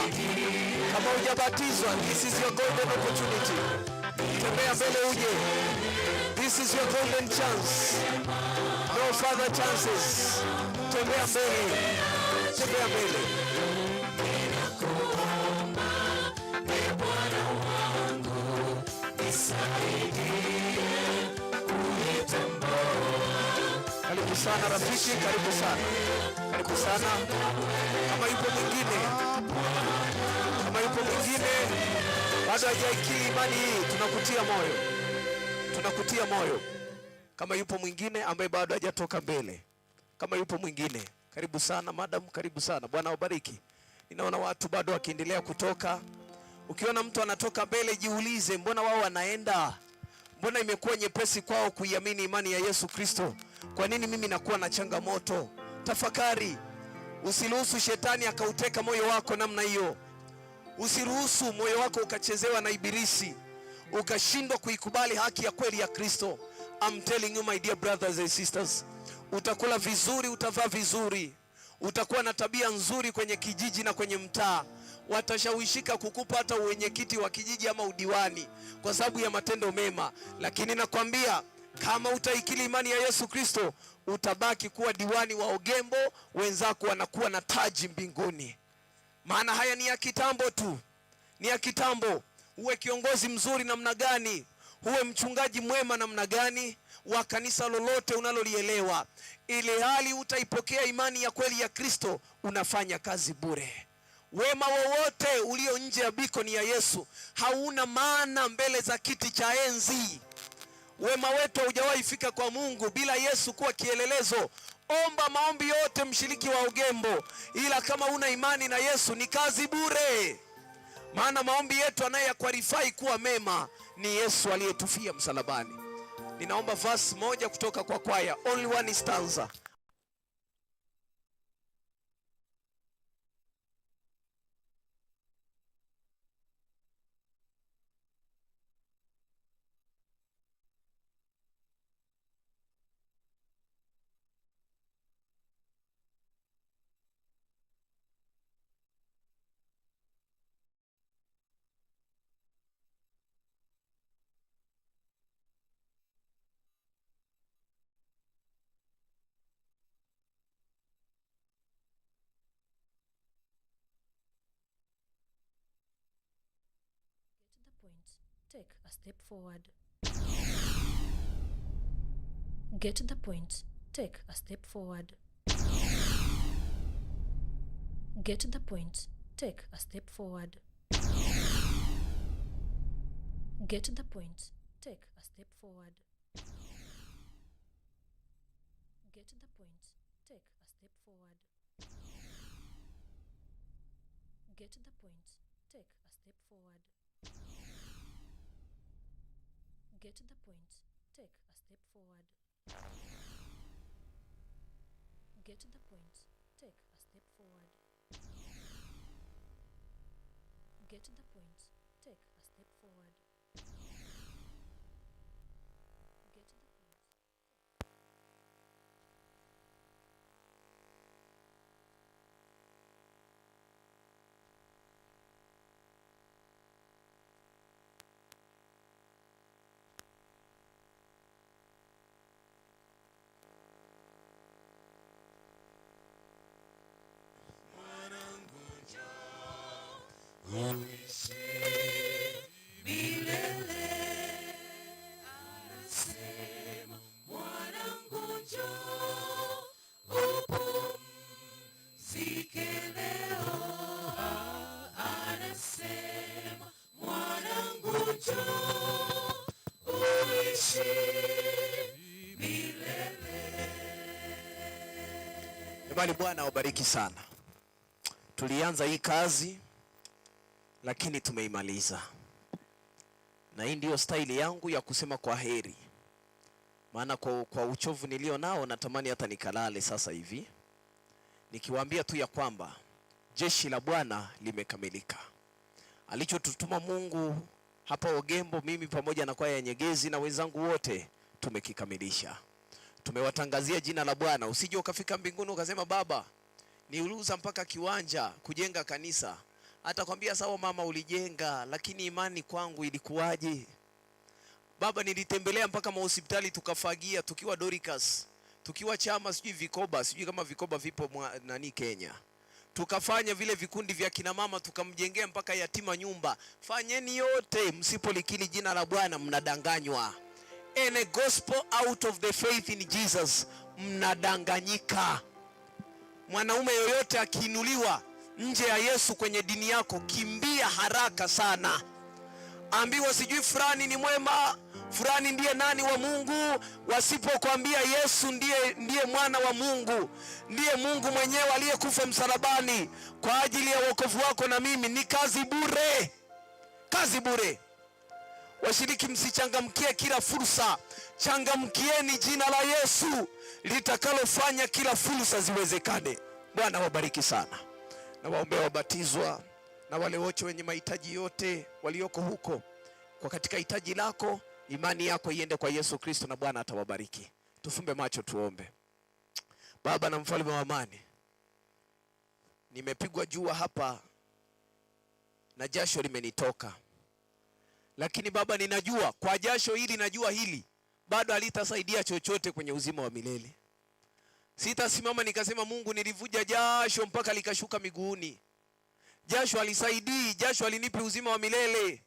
Kama hujabatizwa, this is your golden opportunity. Tembea mbele uje. This is your golden chance. No further chances. Tembea mbele. Tembea mbele. Karibu sana rafiki, karibu sana. Karibu sana. Kama yupo mwingine, kama yupo mwingine bado hajaikiri imani hii, tunakutia moyo. Tunakutia moyo. Kama yupo mwingine ambaye bado hajatoka mbele. Kama yupo mwingine, karibu sana madam, karibu sana. Bwana wabariki. Ninaona watu bado wakiendelea kutoka. Ukiona mtu anatoka mbele, jiulize, mbona wao wanaenda? Mbona imekuwa nyepesi kwao kuiamini imani ya Yesu Kristo? Kwa nini mimi nakuwa na changamoto? Tafakari. Usiruhusu shetani akauteka moyo wako namna hiyo. Usiruhusu moyo wako ukachezewa na ibilisi, ukashindwa kuikubali haki ya kweli ya Kristo. I'm telling you my dear brothers and sisters, utakula vizuri, utavaa vizuri, utakuwa na tabia nzuri kwenye kijiji na kwenye mtaa. Watashawishika kukupa hata uwenyekiti wa kijiji ama udiwani kwa sababu ya matendo mema. Lakini nakwambia, kama utaikiri imani ya Yesu Kristo, utabaki kuwa diwani wa Ogembo, wenzako wanakuwa na taji mbinguni. Maana haya ni ya kitambo tu. Ni ya kitambo. Uwe kiongozi mzuri namna gani, uwe mchungaji mwema namna gani wa kanisa lolote unalolielewa, ile hali utaipokea imani ya kweli ya Kristo, unafanya kazi bure. Wema wowote ulio nje ya bikoni ya Yesu hauna maana mbele za kiti cha enzi. Wema wetu haujawahi fika kwa Mungu bila Yesu kuwa kielelezo. Omba maombi yote mshiriki wa Ogembo, ila kama una imani na Yesu ni kazi bure. Maana maombi yetu anayeyakwalify kuwa mema ni Yesu aliyetufia msalabani. Ninaomba verse moja kutoka kwa kwaya, only one stanza. Take a step forward. Get to the point. Take a step forward. Get to the point. Take a step forward. Get to the point. Take a step forward. Get to the point. Take a step forward. Get to the point. Take a step forward. Get the point. Take a step forward. Get the point. Take a step forward. Get the point. Take a step forward. Get the point. Bali Bwana wabariki sana. Tulianza hii kazi lakini tumeimaliza. Na hii ndio staili yangu ya kusema kwa heri. Maana kwa uchovu nilio nao natamani hata nikalale sasa hivi. Nikiwaambia tu ya kwamba jeshi la Bwana limekamilika. Alichotutuma Mungu hapa Ogembo, mimi pamoja na kwaya ya Nyegezi na wenzangu wote tumekikamilisha. Tumewatangazia jina la Bwana. Usije ukafika mbinguni ukasema baba, niuliza mpaka kiwanja kujenga kanisa. Atakwambia sawa mama ulijenga, lakini imani kwangu ilikuwaje? Baba, nilitembelea mpaka mahospitali tukafagia tukiwa Doricas, tukiwa chama sijui vikoba, sijui kama vikoba vipo Kenya. Tukafanya vile vikundi vya kina mama, tukamjengea mpaka yatima nyumba. Fanyeni yote, msipolikili jina la Bwana mnadanganywa. A gospel out of the faith in Jesus, mnadanganyika. Mwanaume yoyote akiinuliwa nje ya Yesu kwenye dini yako, kimbia haraka sana. Ambiwa sijui fulani ni mwema, fulani ndiye nani wa Mungu. Wasipokuambia Yesu ndiye mwana wa Mungu, ndiye Mungu mwenyewe aliyekufa msalabani kwa ajili ya wokovu wako na mimi, ni kazi bure. Kazi bure. Washiriki, msichangamkie kila fursa. Changamkieni jina la Yesu litakalofanya kila fursa ziwezekane. Bwana wabariki sana. Na waombea wabatizwa na wale wote wenye mahitaji yote walioko huko. Kwa katika hitaji lako, imani yako iende kwa Yesu Kristo na Bwana atawabariki. Tufumbe macho tuombe. Baba na mfalme wa amani, nimepigwa jua hapa na jasho limenitoka. Lakini Baba, ninajua kwa jasho hili na jua hili bado halitasaidia chochote kwenye uzima wa milele. Sitasimama nikasema Mungu nilivuja jasho mpaka likashuka miguuni. Jasho halisaidii, jasho halinipi uzima wa milele.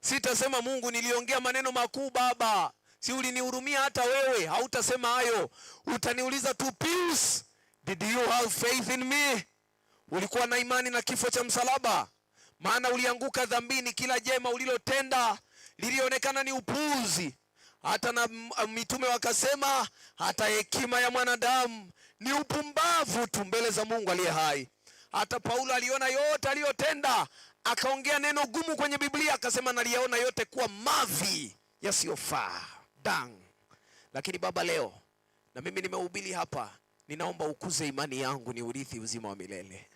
Sitasema Mungu niliongea maneno makuu Baba, si ulinihurumia hata wewe, hautasema hayo. Utaniuliza tu, Pius, did you have faith in me? Ulikuwa na imani na kifo cha msalaba? Maana ulianguka dhambini, kila jema ulilotenda lilionekana ni upuuzi. Hata na mitume wakasema hata hekima ya mwanadamu ni upumbavu tu mbele za Mungu aliye hai. Hata Paulo aliona yote aliyotenda, akaongea neno gumu kwenye Biblia, akasema naliyaona yote kuwa mavi yasiyofaa, dang. Lakini Baba, leo na mimi nimehubiri hapa, ninaomba ukuze imani yangu ni urithi uzima wa milele.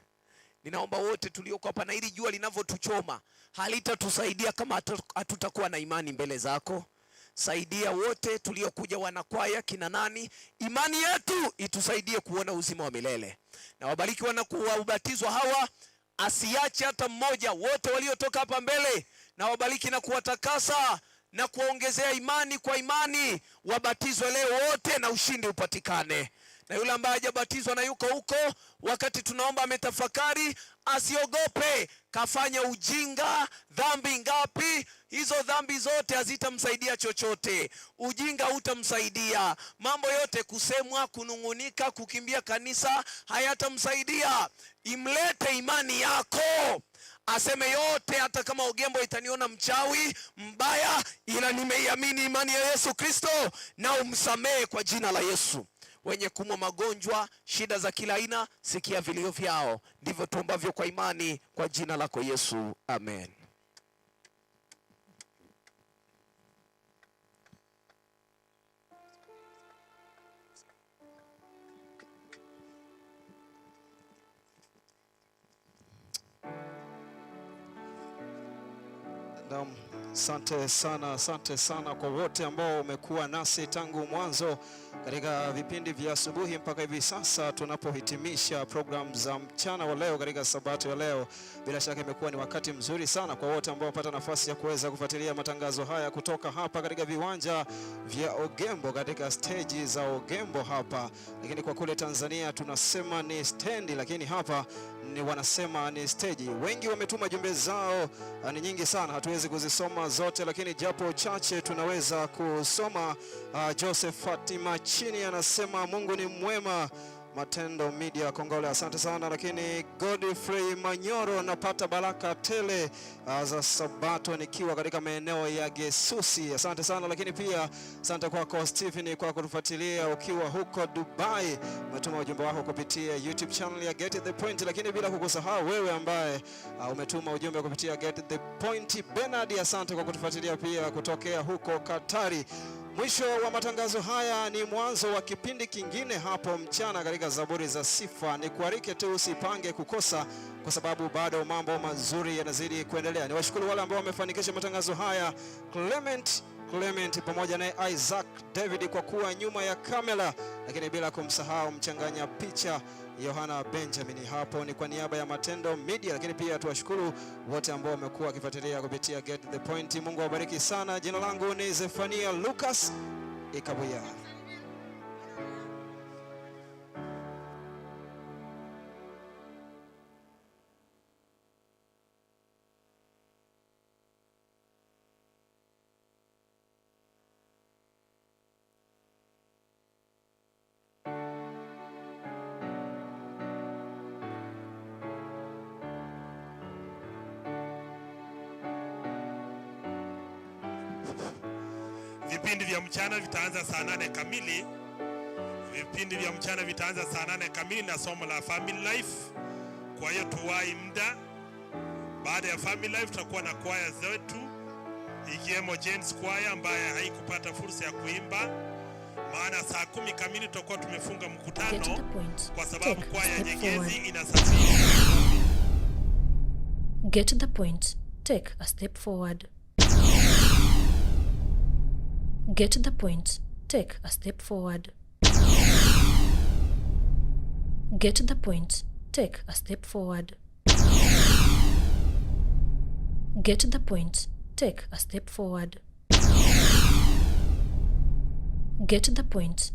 Ninaomba wote tulioko hapa, na hili jua linavyotuchoma halitatusaidia kama hatutakuwa na imani mbele zako. Saidia wote tuliokuja, wanakwaya kina nani, imani yetu itusaidie kuona uzima wa milele. Na wabariki wanakuwabatizwa hawa, asiache hata mmoja, wote waliotoka hapa mbele. Na wabariki na kuwatakasa na kuongezea imani kwa imani. Wabatizwe leo wote na ushindi upatikane. Na yule ambaye hajabatizwa na yuko huko, wakati tunaomba ametafakari, asiogope. Kafanya ujinga dhambi ngapi? Hizo dhambi zote hazitamsaidia chochote. Ujinga hutamsaidia. Mambo yote kusemwa, kunungunika, kukimbia kanisa hayatamsaidia. Imlete imani yako. Aseme yote, hata kama Ogembo itaniona mchawi mbaya, ila nimeiamini imani ya Yesu Kristo na umsamehe kwa jina la Yesu. Wenye kumwa magonjwa, shida za kila aina, sikia vilio vyao. Ndivyo tuombavyo kwa imani kwa jina lako Yesu. Amen. Naam, asante sana kwa wote ambao umekuwa nasi tangu mwanzo katika vipindi vya asubuhi mpaka hivi sasa tunapohitimisha program za mchana wa leo katika sabato ya leo. Bila shaka imekuwa ni wakati mzuri sana kwa wote ambao wapata nafasi ya kuweza kufuatilia matangazo haya kutoka hapa katika viwanja vya Ogembo, katika stage za Ogembo hapa. Lakini kwa kule Tanzania tunasema ni stendi, lakini hapa ni wanasema ni stage. Wengi wametuma jumbe zao, ni nyingi sana, hatuwezi kuzisoma zote, lakini japo chache tunaweza kusoma. Joseph Fatima chini anasema Mungu ni mwema, Matendo Media Kongole, asante sana. Lakini Godfrey Manyoro, napata baraka tele za sabato nikiwa katika maeneo ya Gesusi, asante sana. Lakini pia asante kwako Stephen kwa kutufuatilia ukiwa huko Dubai, umetuma ujumbe wako kupitia YouTube channel ya Get the Point. Lakini bila kukusahau wewe ambaye umetuma ujumbe kupitia Get the Point Bernard, asante kwa kutufuatilia pia kutokea huko Katari. Mwisho wa matangazo haya ni mwanzo wa kipindi kingine hapo mchana katika Zaburi za Sifa. Nikualike tu usipange kukosa, kwa sababu bado mambo mazuri yanazidi kuendelea. Niwashukuru wale ambao wamefanikisha matangazo haya, Clement pamoja na Isaac David kwa kuwa nyuma ya kamera, lakini bila kumsahau mchanganya picha Yohana Benjamin. Hapo ni kwa niaba ya Matendo Media, lakini pia tuwashukuru wote ambao wamekuwa wakifuatilia kupitia Get the Point. Mungu awabariki sana. Jina langu ni Zefania Lucas Ikabuya. Vipindi vya mchana vitaanza saa 8 kamili. Vipindi vya mchana vitaanza saa 8 kamili na somo la Family Life. Kwa hiyo tuwai muda. Baada ya Family Life tutakuwa na kwaya zetu, ikiwemo James Choir ambaye haikupata fursa ya kuimba, maana saa 10 kamili tutakuwa tumefunga mkutano kwa sababu kwaya Nyegezi inasafiri. Get to the point. Take a step forward. Get to the point. Take a step forward. Get to the point. Take a step forward. Get to the point. Take a step forward. Get to the point.